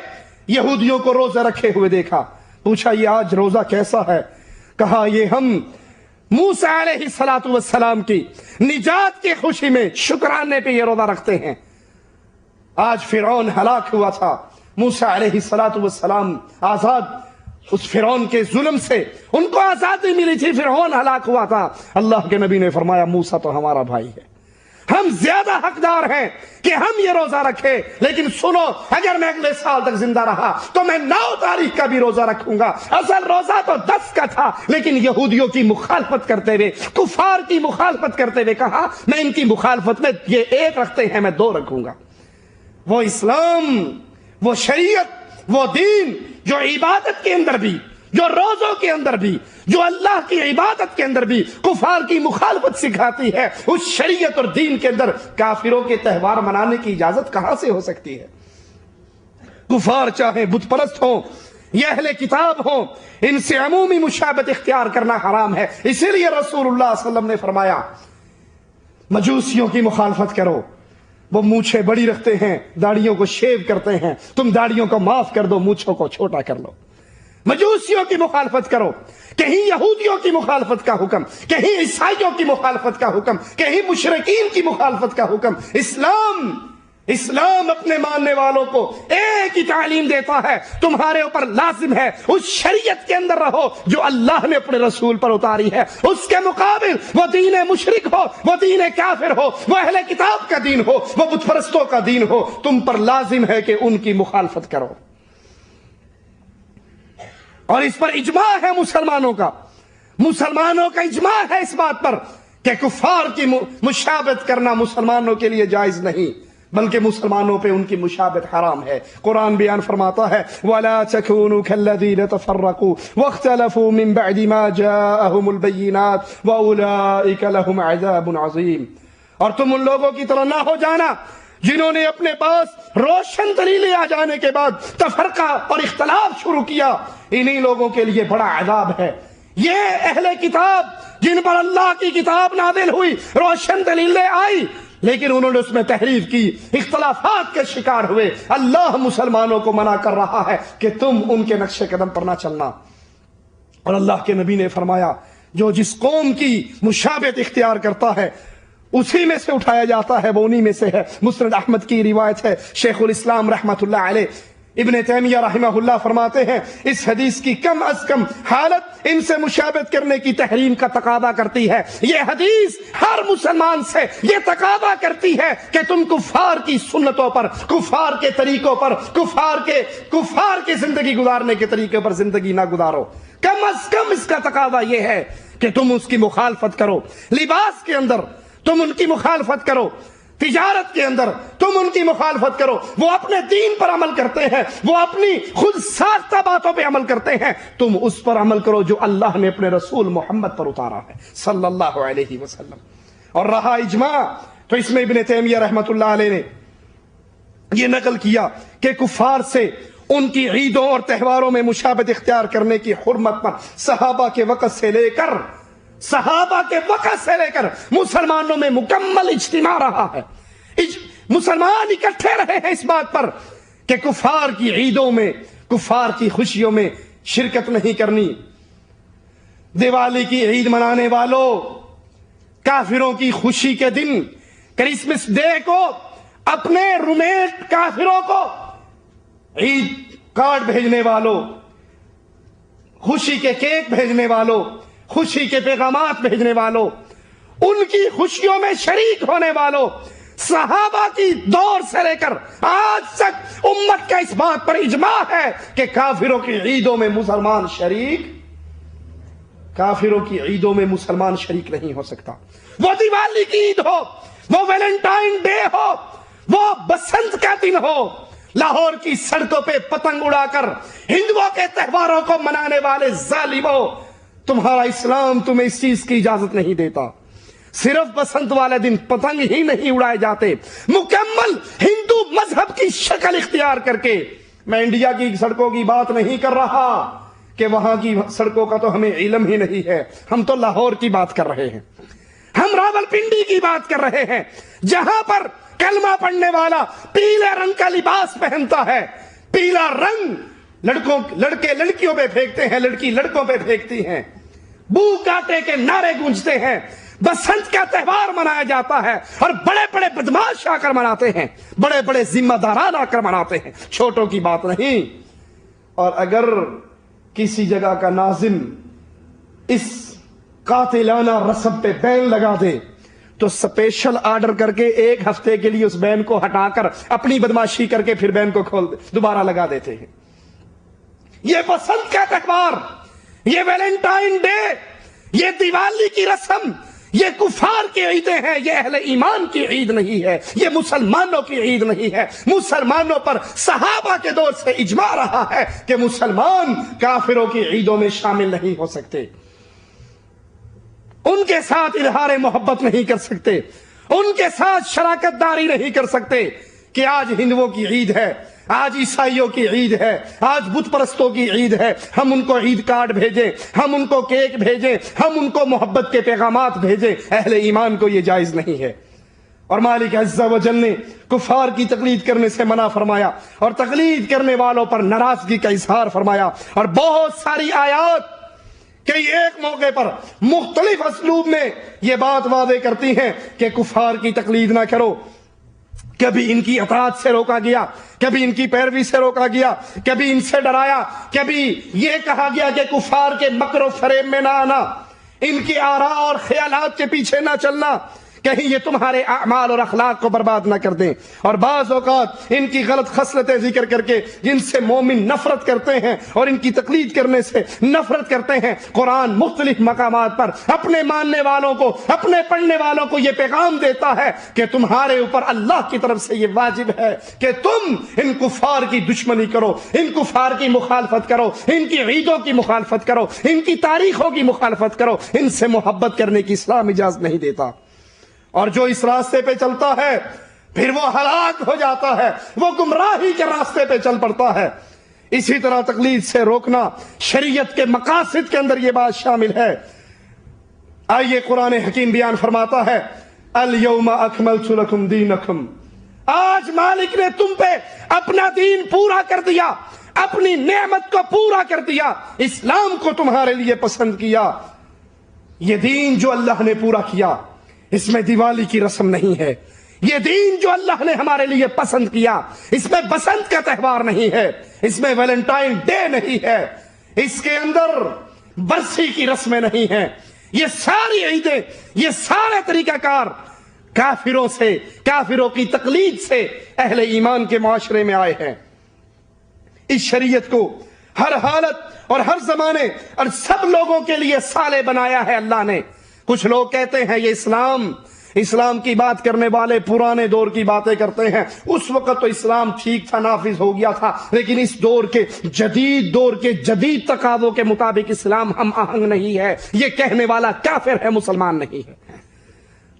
یہودیوں کو روزہ رکھے ہوئے دیکھا، پوچھا یہ آج روزہ کیسا ہے؟ کہا یہ ہم موسیٰ علیہ السلام کی نجات کی خوشی میں شکرانے پہ یہ روزہ رکھتے ہیں. آج فرعون ہلاک ہوا تھا، موسیٰ علیہ السلام آزاد، اس فرعون کے ظلم سے ان کو آزادی ملی تھی، فرعون ہلاک ہوا تھا. اللہ کے نبی نے فرمایا موسیٰ تو ہمارا بھائی ہے، ہم زیادہ حقدار ہیں کہ ہم یہ روزہ رکھے. لیکن سنو، اگر میں اگلے سال تک زندہ رہا تو میں 9 تاریخ کا بھی روزہ رکھوں گا. اصل روزہ تو 10 کا تھا، لیکن یہودیوں کی مخالفت کرتے ہوئے، کفار کی مخالفت کرتے ہوئے کہا میں ان کی مخالفت میں یہ 1 رکھتے ہیں، میں 2 رکھوں گا. وہ اسلام، وہ شریعت، وہ دین جو عبادت کے اندر بھی، جو روزوں کے اندر بھی، جو اللہ کی عبادت کے اندر بھی کفار کی مخالفت سکھاتی ہے، اس شریعت اور دین کے اندر کافروں کے تہوار منانے کی اجازت کہاں سے ہو سکتی ہے؟ کفار چاہے بت پرست ہوں یا اہل کتاب ہوں، ان سے عمومی مشابہت اختیار کرنا حرام ہے۔ اسی لیے رسول اللہ صلی اللہ علیہ وسلم نے فرمایا مجوسیوں کی مخالفت کرو، وہ مونچھیں بڑی رکھتے ہیں، داڑھیوں کو شیو کرتے ہیں، تم داڑھیوں کو معاف کر دو، مونچھوں کو چھوٹا کر لو۔ مجوسیوں کی مخالفت کرو، کہیں یہودیوں کی مخالفت کا حکم، کہیں عیسائیوں کی مخالفت کا حکم، کہیں مشرکین کی مخالفت کا حکم۔ اسلام اپنے ماننے والوں کو ایک ہی تعلیم دیتا ہے، تمہارے اوپر لازم ہے اس شریعت کے اندر رہو جو اللہ نے اپنے رسول پر اتاری ہے۔ اس کے مقابل وہ دین مشرک ہو، وہ دین کافر ہو، وہ اہل کتاب کا دین ہو، وہ بت پرستوں کا دین ہو، تم پر لازم ہے کہ ان کی مخالفت کرو۔ اور اس پر اجماع ہے مسلمانوں کا اجماع ہے اس بات پر کہ کفار کی مشابہت کرنا مسلمانوں کے لیے جائز نہیں، بلکہ مسلمانوں پہ ان کی مشابہت حرام ہے۔ قرآن بیان فرماتا ہے وَلَا تَكُونُوا كَالَّذِينَ تَفَرَّقُوا وَاخْتَلَفُوا مِن بَعْدِ مَا جَاءَهُمُ الْبَيِّنَاتُ وَأُولَئِكَ لَهُمْ عَذَابٌ عَظِيمٌ، اور تم ان لوگوں کی طرح نہ ہو جانا جنہوں نے اپنے پاس روشن دلیلیں آ جانے کے بعد تفرقہ اور اختلاف شروع کیا، انہی لوگوں کے لیے بڑا عذاب ہے۔ یہ اہل کتاب جن پر اللہ کی کتاب نازل ہوئی، روشن دلیلیں آئی، لیکن انہوں نے اس میں تحریف کی، اختلافات کے شکار ہوئے، اللہ مسلمانوں کو منع کر رہا ہے کہ تم ان کے نقش قدم پر نہ چلنا۔ اور اللہ کے نبی نے فرمایا جو جس قوم کی مشابہت اختیار کرتا ہے اسی میں سے اٹھایا جاتا ہے، وہ انہی میں سے ہے۔ مسند احمد کی روایت ہے، شیخ الاسلام رحمۃ اللہ علیہ ابن تیمیہ رحمہ اللہ فرماتے ہیں اس حدیث کی کم از کم حالت ان سے مشابہت کرنے کی تحریم کا تقاضا کرتی ہے۔ یہ حدیث ہر مسلمان سے یہ تقاضا کرتی ہے کہ تم کفار کی سنتوں پر، کفار کے طریقوں پر، کفار کے زندگی گزارنے کے طریقے پر زندگی نہ گزارو۔ کم از کم اس کا تقاضا یہ ہے کہ تم اس کی مخالفت کرو، لباس کے اندر تم ان کی مخالفت کرو، تجارت کے اندر تم ان کی مخالفت کرو، وہ اپنے دین پر عمل کرتے ہیں، وہ اپنی خود ساختہ باتوں پہ عمل کرتے ہیں، تم اس پر عمل کرو جو اللہ نے اپنے رسول محمد پر اتارا ہے صلی اللہ علیہ وسلم۔ اور رہا اجماع، تو اس میں ابن تیمیہ رحمۃ اللہ علیہ نے یہ نقل کیا کہ کفار سے ان کی عیدوں اور تہواروں میں مشابہت اختیار کرنے کی حرمت پر صحابہ کے وقت سے لے کر مسلمانوں میں مکمل اجتماع رہا ہے۔ مسلمان اکٹھے رہے ہیں اس بات پر کہ کفار کی عیدوں میں، کفار کی خوشیوں میں شرکت نہیں کرنی۔ دیوالی کی عید منانے والوں، کافروں کی خوشی کے دن کرسمس ڈے کو اپنے رومیٹ کافروں کو عید کارڈ بھیجنے والوں، خوشی کے کیک بھیجنے والوں، خوشی کے پیغامات بھیجنے والوں، ان کی خوشیوں میں شریک ہونے والوں، صحابہ کی دور سے لے کر آج تک امت کا اس بات پر اجماع ہے کہ کافروں کی عیدوں میں مسلمان شریک نہیں ہو سکتا۔ وہ دیوالی کی عید ہو، وہ ویلنٹائن ڈے ہو، وہ بسنت کا دن ہو، لاہور کی سڑکوں پہ پتنگ اڑا کر ہندوؤں کے تہواروں کو منانے والے ظالموں، تمہارا اسلام تمہیں اس چیز کی اجازت نہیں دیتا۔ صرف بسنت والے دن پتنگ ہی نہیں اڑائے جاتے، مکمل ہندو مذہب کی شکل اختیار کر کے۔ میں انڈیا کی سڑکوں کی بات نہیں کر رہا کہ وہاں کی سڑکوں کا تو ہمیں علم ہی نہیں ہے، ہم تو لاہور کی بات کر رہے ہیں، ہم راولپنڈی کی بات کر رہے ہیں، جہاں پر کلمہ پڑھنے والا پیلے رنگ کا لباس پہنتا ہے۔ پیلا رنگ لڑکے لڑکیوں پہ پھینکتے ہیں، لڑکی لڑکوں پہ پھینکتی ہیں، بو کاٹے کے نعرے گونجتے ہیں، بسنت کا تہوار منایا جاتا ہے، اور بڑے بڑے بدماش آ کر مناتے ہیں، بڑے بڑے ذمہ داران آ کر مناتے ہیں، چھوٹوں کی بات نہیں۔ اور اگر کسی جگہ کا ناظم اس قاتلانہ رسم پہ بین لگا دے تو سپیشل آرڈر کر کے ایک ہفتے کے لیے اس بین کو ہٹا کر اپنی بدماشی کر کے پھر بین کو دوبارہ لگا دیتے ہیں۔ یہ بسنت کا تہوار، یہ ویلنٹائن ڈے، یہ دیوالی کی رسم، یہ کفار کی عیدیں ہیں، یہ اہل ایمان کی عید نہیں ہے، یہ مسلمانوں کی عید نہیں ہے۔ مسلمانوں پر صحابہ کے دور سے اجماع رہا ہے کہ مسلمان کافروں کی عیدوں میں شامل نہیں ہو سکتے، ان کے ساتھ اظہار محبت نہیں کر سکتے، ان کے ساتھ شراکت داری نہیں کر سکتے۔ کہ آج ہندوؤں کی عید ہے، آج عیسائیوں کی عید ہے، آج بت پرستوں کی عید ہے، ہم ان کو عید کارڈ بھیجیں، ہم ان کو کیک بھیجیں، ہم ان کو محبت کے پیغامات بھیجیں، اہل ایمان کو یہ جائز نہیں ہے۔ اور مالک عز و جل نے کفار کی تقلید کرنے سے منع فرمایا اور تقلید کرنے والوں پر ناراضگی کا اظہار فرمایا، اور بہت ساری آیات کئی ایک موقع پر مختلف اسلوب میں یہ بات واضح کرتی ہیں کہ کفار کی تقلید نہ کرو۔ کبھی ان کی اطاعت سے روکا گیا، کبھی ان کی پیروی سے روکا گیا، کبھی ان سے ڈرایا، کبھی یہ کہا گیا کہ کفار کے مکر و فریب میں نہ آنا، ان کی آراء اور خیالات کے پیچھے نہ چلنا، کہیں یہ تمہارے اعمال اور اخلاق کو برباد نہ کر دیں۔ اور بعض اوقات ان کی غلط خصلتیں ذکر کر کے جن سے مومن نفرت کرتے ہیں اور ان کی تقلید کرنے سے نفرت کرتے ہیں، قرآن مختلف مقامات پر اپنے ماننے والوں کو، اپنے پڑھنے والوں کو یہ پیغام دیتا ہے کہ تمہارے اوپر اللہ کی طرف سے یہ واجب ہے کہ تم ان کفار کی دشمنی کرو، ان کفار کی مخالفت کرو، ان کی عیدوں کی مخالفت کرو، ان کی تاریخوں کی مخالفت کرو، ان سے محبت کرنے کی اسلام اجازت نہیں دیتا۔ اور جو اس راستے پہ چلتا ہے پھر وہ ہلاک ہو جاتا ہے، وہ گمراہی کے راستے پہ چل پڑتا ہے۔ اسی طرح تقلید سے روکنا شریعت کے مقاصد کے اندر یہ بات شامل ہے۔ آئیے قرآن حکیم بیان فرماتا ہے، الیوم اکملت لکم دینکم، آج مالک نے تم پہ اپنا دین پورا کر دیا، اپنی نعمت کو پورا کر دیا، اسلام کو تمہارے لیے پسند کیا۔ یہ دین جو اللہ نے پورا کیا، اس میں دیوالی کی رسم نہیں ہے۔ یہ دین جو اللہ نے ہمارے لیے پسند کیا، اس میں بسنت کا تہوار نہیں ہے، اس میں ویلنٹائن ڈے نہیں ہے، اس کے اندر برسی کی رسمیں نہیں ہیں۔ یہ ساری عیدیں، یہ سارے طریقہ کار کافروں سے، کافروں کی تقلید سے اہل ایمان کے معاشرے میں آئے ہیں۔ اس شریعت کو ہر حالت اور ہر زمانے اور سب لوگوں کے لیے صالح بنایا ہے اللہ نے۔ کچھ لوگ کہتے ہیں یہ اسلام کی بات کرنے والے پرانے دور کی باتیں کرتے ہیں، اس وقت تو اسلام ٹھیک تھا، نافذ ہو گیا تھا، لیکن اس دور کے جدید تقاضوں کے مطابق اسلام ہم آہنگ نہیں ہے، یہ کہنے والا کافر ہے، مسلمان نہیں ہے۔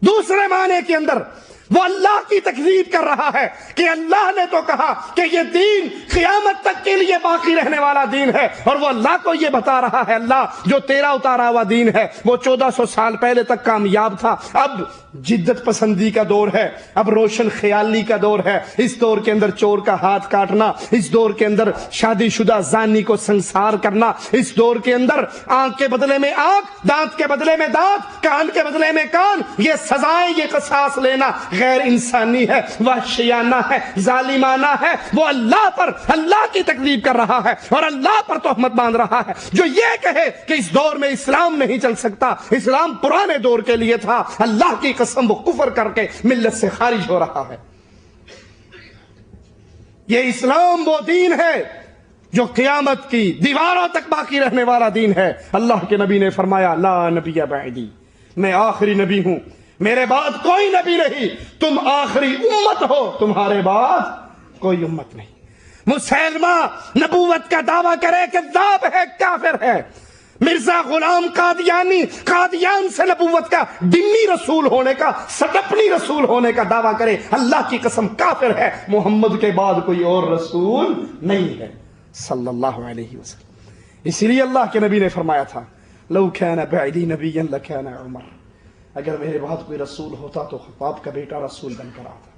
دوسرے معنی کے اندر وہ اللہ کی تکذیب کر رہا ہے کہ اللہ نے تو کہا کہ یہ دین قیامت تک کے لیے باقی رہنے والا دین ہے، اور وہ اللہ کو یہ بتا رہا ہے، اللہ جو تیرا اتارا ہوا دین ہے وہ 1400 سال پہلے تک کامیاب تھا، اب جدت پسندی کا دور ہے، اب روشن خیالی کا دور ہے، اس دور کے اندر چور کا ہاتھ کاٹنا، اس دور کے اندر شادی شدہ زانی کو سنسار کرنا، اس دور کے اندر آنکھ کے بدلے میں آنکھ، دانت کے بدلے میں دانت، کان کے بدلے میں کان، یہ سزائیں، یہ قصاص لینا غیر انسانی ہے، وحشیانہ ہے، ظالمانہ ہے۔ وہ اللہ پر، اللہ کی تکذیب کر رہا ہے اور اللہ پر تہمت باندھ رہا ہے۔ جو یہ کہے کہ اس دور میں اسلام نہیں چل سکتا، اسلام پرانے دور کے لیے تھا، اللہ کی قسم وہ کفر کر کے ملت سے خارج ہو رہا ہے۔ یہ اسلام وہ دین ہے جو قیامت کی دیواروں تک باقی رہنے والا دین ہے۔ اللہ کے نبی نے فرمایا، لا نبی بعدی، میں آخری نبی ہوں، میرے بعد کوئی نبی نہیں، تم آخری امت ہو، تمہارے بعد کوئی امت نہیں۔ مسلمہ نبوت کا دعویٰ کرے، کذاب ہے، کافر ہے۔ مرزا غلام قادیانی قادیان سے نبوت کا ڈمی رسول ہونے کا، سٹپنی رسول ہونے کا دعویٰ کرے، اللہ کی قسم کافر ہے۔ محمد کے بعد کوئی اور رسول نہیں ہے صلی اللہ علیہ وسلم۔ اسی لیے اللہ کے نبی نے فرمایا تھا، لو کان بعدی نبیا لکان عمر، اگر میرے بعد کوئی رسول ہوتا تو خطاب کا بیٹا رسول بن کر آتا۔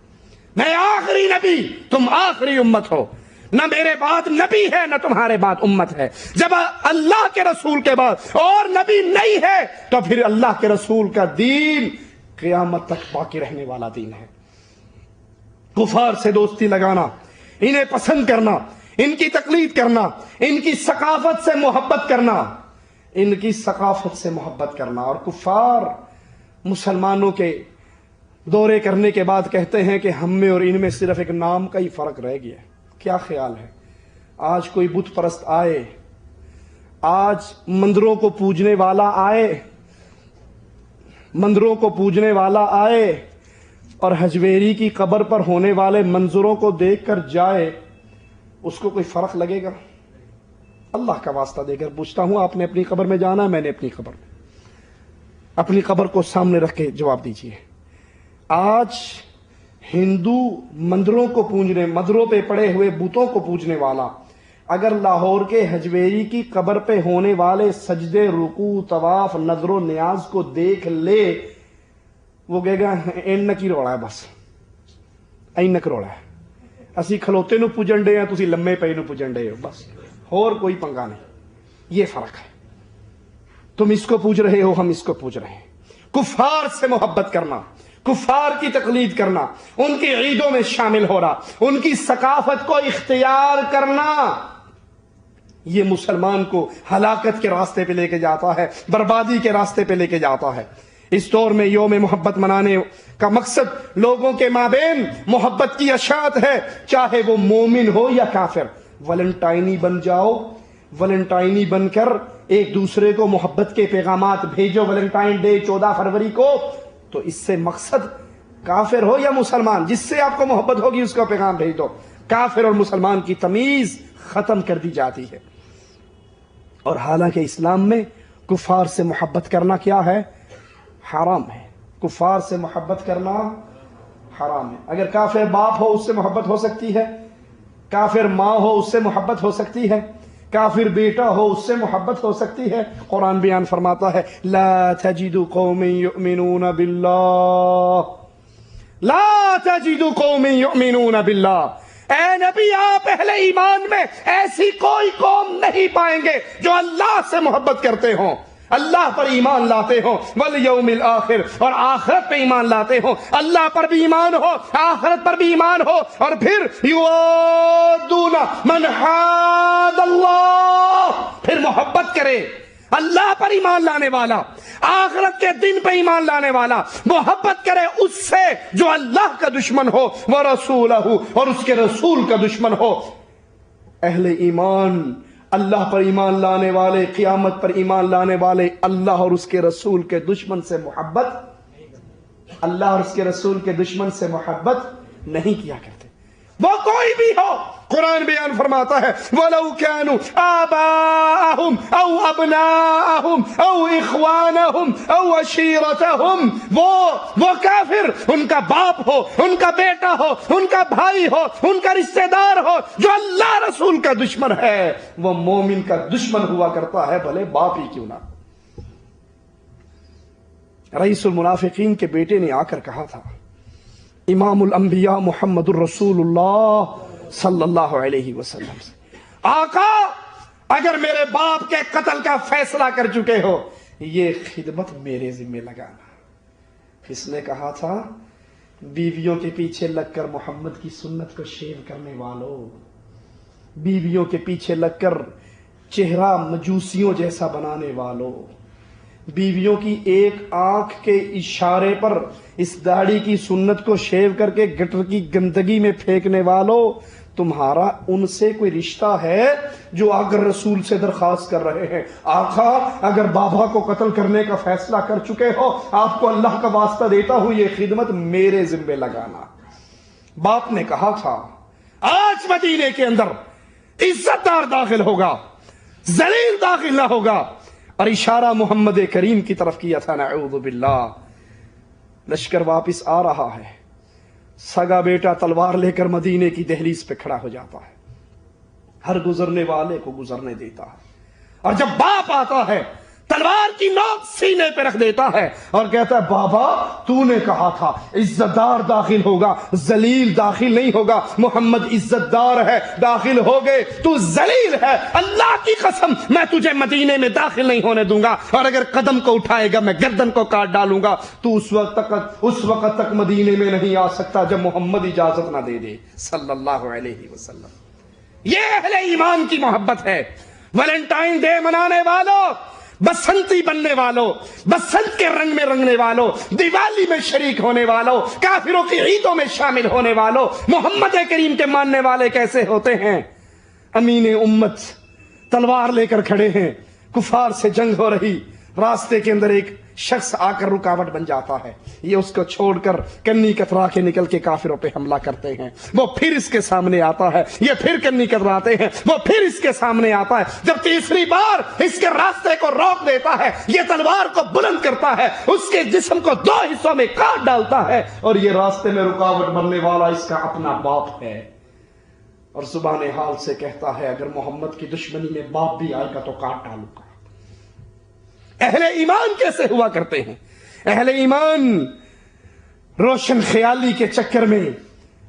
میں آخری نبی، تم آخری امت ہو، نہ میرے بعد نبی ہے نہ تمہارے بعد امت ہے۔ جب اللہ کے رسول کے بعد اور نبی نہیں ہے تو پھر اللہ کے رسول کا دین قیامت تک باقی رہنے والا دین ہے۔ کفار سے دوستی لگانا، انہیں پسند کرنا، ان کی تقلید کرنا، ان کی ثقافت سے محبت کرنا، ان کی ثقافت سے محبت کرنا۔ اور کفار مسلمانوں کے دورے کرنے کے بعد کہتے ہیں کہ ہم میں اور ان میں صرف ایک نام کا ہی فرق رہ گیا ہے۔ کیا خیال ہے؟ آج کوئی بت پرست آئے، آج مندروں کو پوجنے والا آئے، مندروں کو پوجنے والا آئے اور حجویری کی قبر پر ہونے والے منظروں کو دیکھ کر جائے، اس کو کوئی فرق لگے گا؟ اللہ کا واسطہ دے کر پوچھتا ہوں، آپ نے اپنی قبر میں جانا ہے، میں نے اپنی قبر میں، اپنی قبر کو سامنے رکھ کے جواب دیجئے۔ آج ہندو مندروں کو پوجنے، مندروں پہ پڑے ہوئے بتوں کو پوجنے والا اگر لاہور کے حجویری کی قبر پہ ہونے والے سجدے، رکوع، طواف، نظر و نیاز کو دیکھ لے، وہ کہے گا اینک ہی روڑا ہے، بس اینک روڑا ہے، اسی کھلوتے نو پوجن ڈے ہیں، تسی لمے پے نو پوجن ڈے ہو، بس اور کوئی پنگا نہیں۔ یہ فرق ہے، تم اس کو پوج رہے ہو، ہم اس کو پوج رہے ہیں۔ کفار سے محبت کرنا، کفار کی تقلید کرنا، ان کی عیدوں میں شامل ہو رہا، ان کی ثقافت کو اختیار کرنا، یہ مسلمان کو ہلاکت کے راستے پہ لے کے جاتا ہے، بربادی کے راستے پہ لے کے جاتا ہے۔ اس دور میں یوم محبت منانے کا مقصد لوگوں کے مابین محبت کی اشاعت ہے، چاہے وہ مومن ہو یا کافر۔ ویلنٹائنی بن جاؤ، ویلنٹائنی بن کر ایک دوسرے کو محبت کے پیغامات بھیجو، ویلنٹائن ڈے 14 فروری کو، تو اس سے مقصد کافر ہو یا مسلمان، جس سے آپ کو محبت ہوگی اس کا پیغام بھیج دو۔ کافر اور مسلمان کی تمیز ختم کر دی جاتی ہے۔ اور حالانکہ اسلام میں کفار سے محبت کرنا کیا ہے؟ حرام ہے۔ کفار سے محبت کرنا حرام ہے۔ اگر کافر باپ ہو اس سے محبت ہو سکتی ہے، کافر ماں ہو اس سے محبت ہو سکتی ہے، کافر بیٹا ہو اس سے محبت ہو سکتی ہے۔ قرآن بیان فرماتا ہے لا تجد قوم یؤمنون باللہ، لا تجد قوم یؤمنون باللہ، اے نبی آپ اہل ایمان میں ایسی کوئی قوم نہیں پائیں گے جو اللہ سے محبت کرتے ہوں، اللہ پر ایمان لاتے ہوں، والیوم الآخر، اور آخرت پہ ایمان لاتے ہوں، اللہ پر بھی ایمان ہو، آخرت پر بھی ایمان ہو، اور پھر یوادون من حاد اللہ، پھر محبت کرے اللہ پر ایمان لانے والا، آخرت کے دن پہ ایمان لانے والا، محبت کرے اس سے جو اللہ کا دشمن ہو، ورسولہ، اور اس کے رسول کا دشمن ہو۔ اہل ایمان، اللہ پر ایمان لانے والے، قیامت پر ایمان لانے والے، اللہ اور اس کے رسول کے دشمن سے محبت، اللہ اور اس کے رسول کے دشمن سے محبت نہیں کیا کرتے، وہ کوئی بھی ہو۔ قرآن بیان فرماتا ہے وَلَوْ كَانُوا آبَاءَهُمْ أَوْ أَبْنَاءَهُمْ أَوْ إِخْوَانَهُمْ أَوْ عَشِيرَتَهُمْ، وہ کافر ان کا باپ ہو، ان کا بیٹا ہو، ان کا بھائی ہو، ان کا رشتہ دار ہو، جو اللہ رسول کا دشمن ہے، وہ مومن کا دشمن ہوا کرتا ہے، بھلے باپ ہی کیوں نہ۔ رئیس المنافقین کے بیٹے نے آ کر کہا تھا امام الانبیاء محمد الرسول اللہ صلی اللہ علیہ وسلم سے، آقا اگر میرے باپ کے قتل کا فیصلہ کر چکے ہو، یہ خدمت میرے ذمہ لگانا۔ اس نے کہا تھا بیویوں کے پیچھے لگ کر محمد کی سنت کو شیو کرنے والوں، بیویوں کے پیچھے لگ کر چہرہ مجوسیوں جیسا بنانے والوں، بیویوں کی ایک آنکھ کے اشارے پر اس داڑھی کی سنت کو شیو کر کے گٹر کی گندگی میں پھینکنے والوں، تمہارا ان سے کوئی رشتہ ہے جو اگر رسول سے درخواست کر رہے ہیں آقا اگر بابا کو قتل کرنے کا فیصلہ کر چکے ہو، آپ کو اللہ کا واسطہ دیتا ہوں یہ خدمت میرے ذمہ لگانا۔ باپ نے کہا تھا آج مدینے کے اندر عزت دار داخل ہوگا، ذلیل داخل نہ ہوگا، اور اشارہ محمد کریم کی طرف کیا تھا، نعوذ باللہ۔ لشکر واپس آ رہا ہے، سگا بیٹا تلوار لے کر مدینے کی دہلیز پہ کھڑا ہو جاتا ہے، ہر گزرنے والے کو گزرنے دیتا ہے، اور جب باپ آتا ہے تلوار کی نوک سینے پہ رکھ دیتا ہے اور کہتا ہے بابا تو نے کہا تھا عزت دار داخل ہوگا، ذلیل داخل نہیں ہوگا، محمد عزت دار ہے، داخل ہو گئے، تو ذلیل ہے، اللہ کی قسم میں تجھے مدینے میں داخل نہیں ہونے دوں گا، اور اگر قدم کو اٹھائے گا میں گردن کو کاٹ ڈالوں گا، تو اس وقت تک مدینے میں نہیں آ سکتا جب محمد اجازت نہ دے دے صلی اللہ علیہ وسلم۔ یہ اہل ایمان کی محبت ہے۔ ویلنٹائن ڈے منانے والوں، بسنتی بننے والوں، بسنت کے رنگ میں رنگنے والوں، دیوالی میں شریک ہونے والوں، کافروں کی عیدوں میں شامل ہونے والوں، محمد کریم کے ماننے والے کیسے ہوتے ہیں؟ امین امت تلوار لے کر کھڑے ہیں، کفار سے جنگ ہو رہی، راستے کے اندر ایک شخص آ کر رکاوٹ بن جاتا ہے، یہ اس کو چھوڑ کر کنی کترا کے نکل کے کافروں پہ حملہ کرتے ہیں، وہ پھر اس کے سامنے آتا ہے، یہ پھر کنی کتراتے ہیں، وہ پھر اس کے سامنے آتا ہے، جب تیسری بار اس کے راستے کو روک دیتا ہے، یہ تلوار کو بلند کرتا ہے، اس کے جسم کو 2 حصوں میں کاٹ ڈالتا ہے، اور یہ راستے میں رکاوٹ بننے والا اس کا اپنا باپ ہے، اور زبان حال سے کہتا ہے اگر محمد کی دشمنی میں باپ بھی آئے گا تو کاٹ ڈالوں گا۔ اہل ایمان کیسے ہوا کرتے ہیں؟ اہل ایمان روشن خیالی کے چکر میں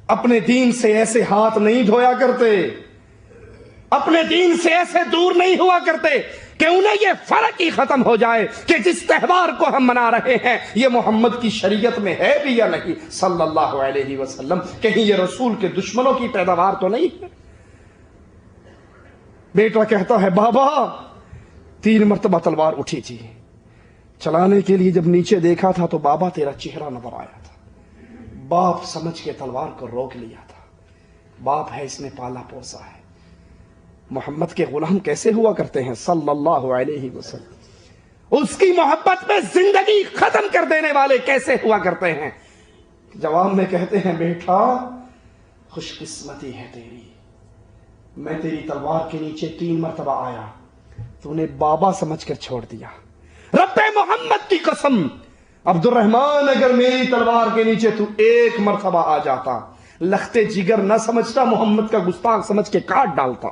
اپنے دین سے ایسے ہاتھ نہیں دھویا کرتے، اپنے دین سے ایسے دور نہیں ہوا کرتے کہ انہیں یہ فرق ہی ختم ہو جائے کہ جس تہوار کو ہم منا رہے ہیں یہ محمد کی شریعت میں ہے بھی یا نہیں صلی اللہ علیہ وسلم، کہیں یہ رسول کے دشمنوں کی پیداوار تو نہیں ہے۔ بیٹا کہتا ہے بابا 3 مرتبہ تلوار اٹھی تھی، چلانے کے لیے جب نیچے دیکھا تھا تو بابا تیرا چہرہ نظر آیا تھا، باپ سمجھ کے تلوار کو روک لیا تھا، باپ ہے اس نے پالا پوسا ہے۔ محمد کے غلام کیسے ہوا کرتے ہیں صلی اللہ علیہ وسلم، اس کی محبت میں زندگی ختم کر دینے والے کیسے ہوا کرتے ہیں؟ جواب میں کہتے ہیں بیٹا خوش قسمتی ہے تیری، میں تیری تلوار کے نیچے 3 مرتبہ آیا، تو نے بابا سمجھ کر چھوڑ دیا۔ رب محمد کی قسم عبد الرحمن اگر میری تلوار کے نیچے تو 1 مرتبہ آ جاتا، لختے جگر نہ سمجھتا، محمد کا گستاخ سمجھ کے کاٹ ڈالتا۔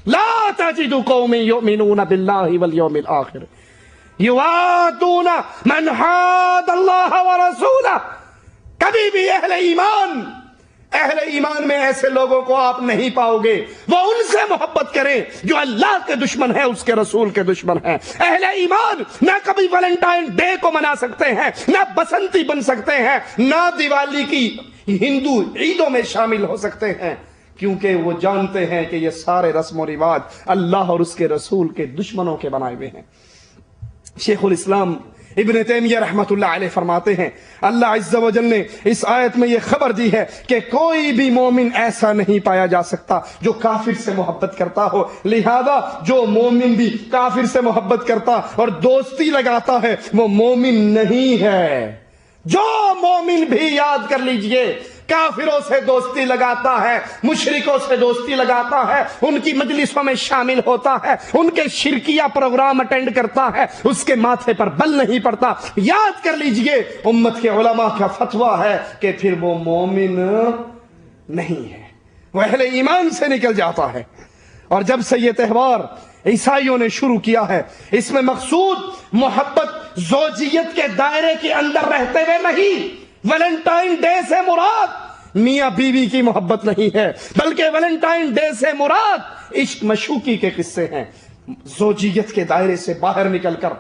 لا تجد قوم یؤمنون باللہ والیوم الآخر یوادون من حاد اللہ ورسولہ، کبھی بھی اہل ایمان میں ایسے لوگوں کو آپ نہیں پاؤ گے وہ ان سے محبت کریں جو اللہ کے دشمن ہیں، اس کے رسول کے دشمن ہیں۔ اہل ایمان نہ کبھی ویلنٹائن ڈے کو منا سکتے ہیں، نہ بسنتی بن سکتے ہیں، نہ دیوالی کی ہندو عیدوں میں شامل ہو سکتے ہیں، کیونکہ وہ جانتے ہیں کہ یہ سارے رسم و رواج اللہ اور اس کے رسول کے دشمنوں کے بنائے ہوئے ہیں۔ شیخ الاسلام ابن تیمیہ رحمت اللہ علیہ فرماتے ہیں اللہ عز و جل نے اس آیت میں یہ خبر دی ہے کہ کوئی بھی مومن ایسا نہیں پایا جا سکتا جو کافر سے محبت کرتا ہو، لہذا جو مومن بھی کافر سے محبت کرتا اور دوستی لگاتا ہے وہ مومن نہیں ہے۔ جو مومن بھی یاد کر لیجئے کافروں سے دوستی لگاتا ہے، مشرکوں سے دوستی لگاتا ہے، ان کی مجلسوں میں شامل ہوتا ہے، ان کے شرکیہ پروگرام اٹینڈ کرتا ہے، اس کے ماتھے پر بل نہیں پڑتا، یاد کر لیجئے امت کے علماء کا فتویٰ ہے کہ پھر وہ مومن نہیں ہے، وہ اہل ایمان سے نکل جاتا ہے۔ اور جب سے یہ تہوار عیسائیوں نے شروع کیا ہے، اس میں مقصود محبت زوجیت کے دائرے کے اندر رہتے ہوئے نہیں، ویلنٹائن ڈے سے مراد میاں بیوی کی محبت نہیں ہے، بلکہ ویلنٹائن ڈے سے مراد عشق مشوقی کے قصے ہیں۔ زوجیت کے دائرے سے باہر نکل کر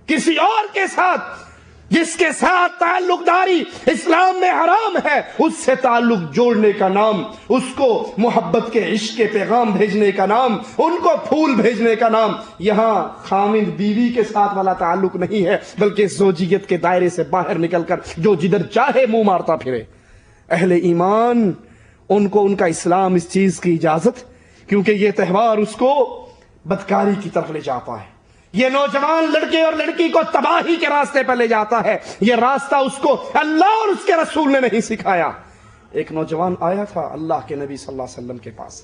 کسی اور کے ساتھ جس کے ساتھ تعلق داری اسلام میں حرام ہے اس سے تعلق جوڑنے کا نام، اس کو محبت کے عشق کے پیغام بھیجنے کا نام، ان کو پھول بھیجنے کا نام، یہاں خاوند بیوی کے ساتھ والا تعلق نہیں ہے، بلکہ زوجیت کے دائرے سے باہر نکل کر جو جدھر چاہے منہ مارتا پھرے۔ اہل ایمان ان کو ان کا اسلام اس چیز کی اجازت، کیونکہ یہ تہوار اس کو بدکاری کی طرف لے جاتا ہے، یہ نوجوان لڑکے اور لڑکی کو تباہی کے راستے پر لے جاتا ہے، یہ راستہ اس کو اللہ اور اس کے رسول نے نہیں سکھایا۔ ایک نوجوان آیا تھا اللہ کے نبی صلی اللہ علیہ وسلم کے پاس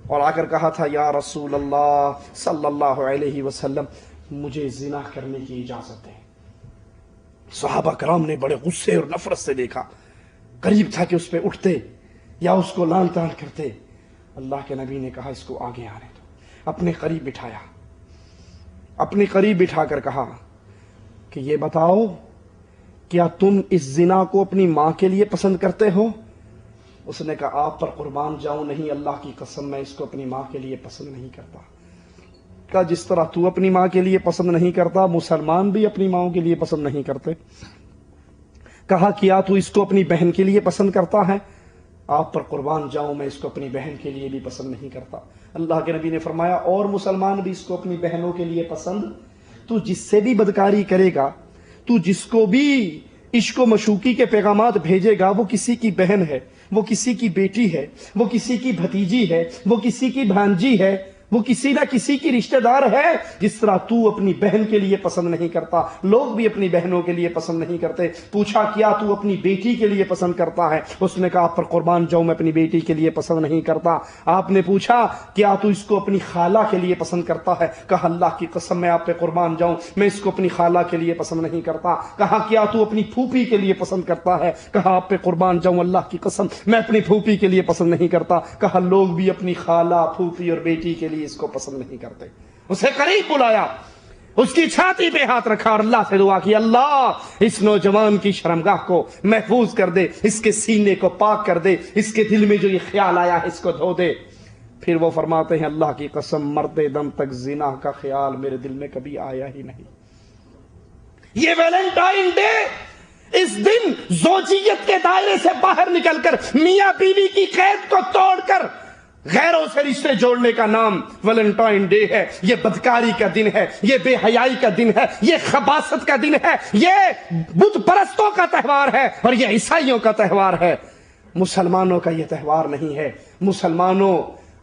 اور آ کر کہا تھا یا رسول اللہ صلی اللہ علیہ وسلم مجھے زنا کرنے کی اجازت ہے۔ صحابہ کرام نے بڑے غصے اور نفرت سے دیکھا، قریب تھا کہ اس پہ اٹھتے یا اس کو لان تان کرتے۔ اللہ کے نبی نے کہا اس کو آگے آنے دو، اپنے قریب بٹھایا، اپنے قریب بٹھا کر کہا کہ یہ بتاؤ کیا تم اس زنا کو اپنی ماں کے لیے پسند کرتے ہو؟ اس نے کہا آپ پر قربان جاؤں نہیں، اللہ کی قسم میں اس کو اپنی ماں کے لیے پسند نہیں کرتا۔ کہا جس طرح تو اپنی ماں کے لیے پسند نہیں کرتا مسلمان بھی اپنی ماں کے لیے پسند نہیں کرتے۔ کہا کیا تو اس کو اپنی بہن کے لیے پسند کرتا ہے؟ آپ پر قربان جاؤں میں اس کو اپنی بہن کے لیے بھی پسند نہیں کرتا۔ اللہ کے نبی نے فرمایا اور مسلمان بھی اس کو اپنی بہنوں کے لیے پسند، تو جس سے بھی بدکاری کرے گا، تو جس کو بھی عشق و مشوقی کے پیغامات بھیجے گا وہ کسی کی بہن ہے، وہ کسی کی بیٹی ہے، وہ کسی کی بھتیجی ہے، وہ کسی کی بھانجی ہے، وہ کسی نہ کسی کی رشتہ دار ہے. جس طرح تو اپنی بہن کے لیے پسند نہیں کرتا، لوگ بھی اپنی بہنوں کے لیے پسند نہیں کرتے. پوچھا کیا تو اپنی بیٹی کے لیے پسند کرتا ہے؟ اس نے کہا آپ پر قربان جاؤں میں اپنی بیٹی کے لیے پسند نہیں کرتا. آپ نے پوچھا کیا تو اس کو اپنی خالہ کے لیے پسند کرتا ہے؟ کہا اللہ کی قسم میں آپ پہ قربان جاؤں میں اس کو اپنی خالہ کے لیے پسند نہیں کرتا. کہا کیا تو اپنی پھوپھی کے لیے پسند کرتا ہے؟ کہا آپ پہ قربان جاؤں اللہ کی قسم میں اپنی پھوپھی کے لیے پسند نہیں کرتا. کہا لوگ بھی اپنی خالہ، پھوپھی اور بیٹی کے لیے اس کو پسند نہیں کرتے. اسے قریب بلایا، اس کی چھاتی پہ ہاتھ رکھا اور اللہ سے دعا کی اللہ اس نوجوان کی شرمگاہ کو محفوظ کر دے، اس کے سینے کو پاک کر دے، اس کے دل میں جو یہ خیال آیا ہے اس کو دھو دے. پھر وہ فرماتے ہیں اللہ کی قسم مرتے دم تک زنا کا خیال میرے دل میں کبھی آیا ہی نہیں. یہ ویلنٹائن ڈے، اس دن زوجیت کے دائرے سے باہر نکل کر میاں بیوی کی قید کو توڑ کر غیروں سے رشتے جوڑنے کا نام ویلنٹائن ڈے ہے. یہ بدکاری کا دن ہے، یہ بے حیائی کا دن ہے، یہ خباثت کا دن ہے، یہ بت پرستوں کا تہوار ہے اور یہ عیسائیوں کا تہوار ہے. مسلمانوں کا یہ تہوار نہیں ہے. مسلمانوں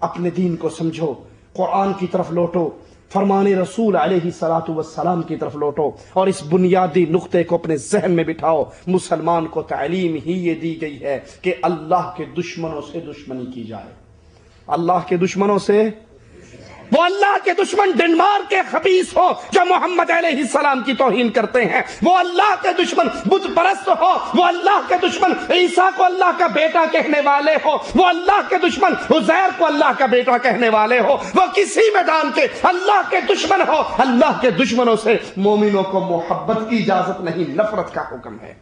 اپنے دین کو سمجھو، قرآن کی طرف لوٹو، فرمان رسول علیہ الصلوۃ والسلام کی طرف لوٹو اور اس بنیادی نقطے کو اپنے ذہن میں بٹھاؤ. مسلمان کو تعلیم ہی یہ دی گئی ہے کہ اللہ کے دشمنوں سے دشمنی کی جائے. اللہ کے دشمنوں سے، وہ اللہ کے دشمن ڈنمارک کے خبیث ہو جو محمد علیہ السلام کی توہین کرتے ہیں، وہ اللہ کے دشمن بت پرست ہو، وہ اللہ کے دشمن عیسیٰ کو اللہ کا بیٹا کہنے والے ہو، وہ اللہ کے دشمن عزیر کو اللہ کا بیٹا کہنے والے ہو، وہ کسی میدان کے اللہ کے دشمن ہو، اللہ کے دشمنوں سے مومنوں کو محبت کی اجازت نہیں، نفرت کا حکم ہے.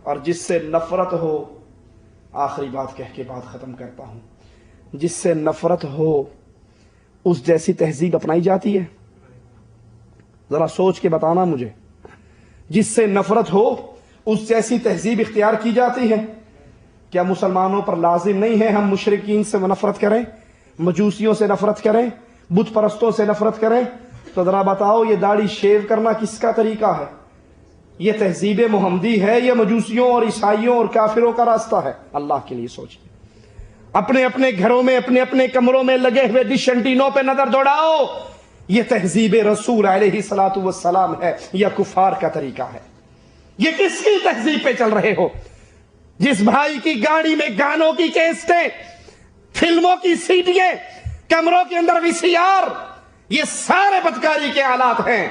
اور جس سے نفرت ہو، آخری بات کہہ کے بات ختم کرتا ہوں، جس سے نفرت ہو اس جیسی تہذیب اپنائی جاتی ہے؟ ذرا سوچ کے بتانا مجھے. جس سے نفرت ہو اس جیسی تہذیب اختیار کی جاتی ہے؟ کیا مسلمانوں پر لازم نہیں ہے ہم مشرکین سے نفرت کریں، مجوسیوں سے نفرت کریں، بت پرستوں سے نفرت کریں؟ تو ذرا بتاؤ یہ داڑھی شیو کرنا کس کا طریقہ ہے؟ یہ تہذیب محمدی ہے یا مجوسیوں اور عیسائیوں اور کافروں کا راستہ ہے؟ اللہ کے لیے سوچیے. اپنے اپنے گھروں میں، اپنے اپنے کمروں میں لگے ہوئے ڈش اینٹینوں پہ نظر دوڑاؤ. یہ تہذیب رسول علیہ الصلوۃ والسلام ہے یا کفار کا طریقہ ہے؟ یہ کس کی تہذیب پہ چل رہے ہو؟ جس بھائی کی گاڑی میں گانوں کی کیسٹیں، فلموں کی سیڈیاں، کمروں کے اندر VCR، یہ سارے بدکاری کے آلات ہیں.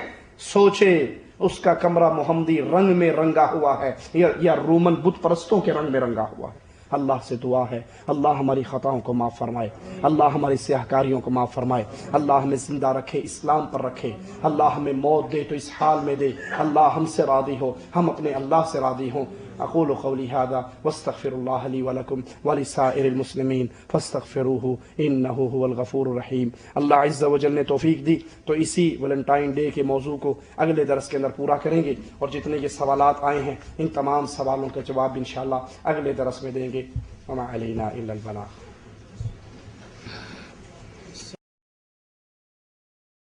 سوچے اس کا کمرہ محمدی رنگ میں رنگا ہوا ہے یا رومن بت پرستوں کے رنگ میں رنگا ہوا ہے. اللہ سے دعا ہے اللہ ہماری خطاؤں کو معاف فرمائے، اللہ ہماری سیاہکاریوں کو معاف فرمائے، اللہ ہمیں زندہ رکھے، اسلام پر رکھے، اللہ ہمیں موت دے تو اس حال میں دے، اللہ ہم سے راضی ہو، ہم اپنے اللہ سے راضی ہوں. اقول قولی هذا واستغفر الله لي ولكم ولسائر المسلمين فاستغفروه انه هو الغفور الرحیم. اللہ عز و جل نے توفیق دی تو اسی ویلنٹائن ڈے کے موضوع کو اگلے درس کے اندر پورا کریں گے اور جتنے یہ سوالات آئے ہیں ان تمام سوالوں کا جواب انشاءاللہ اگلے درس میں دیں گے. وما علینا الا البلاغ.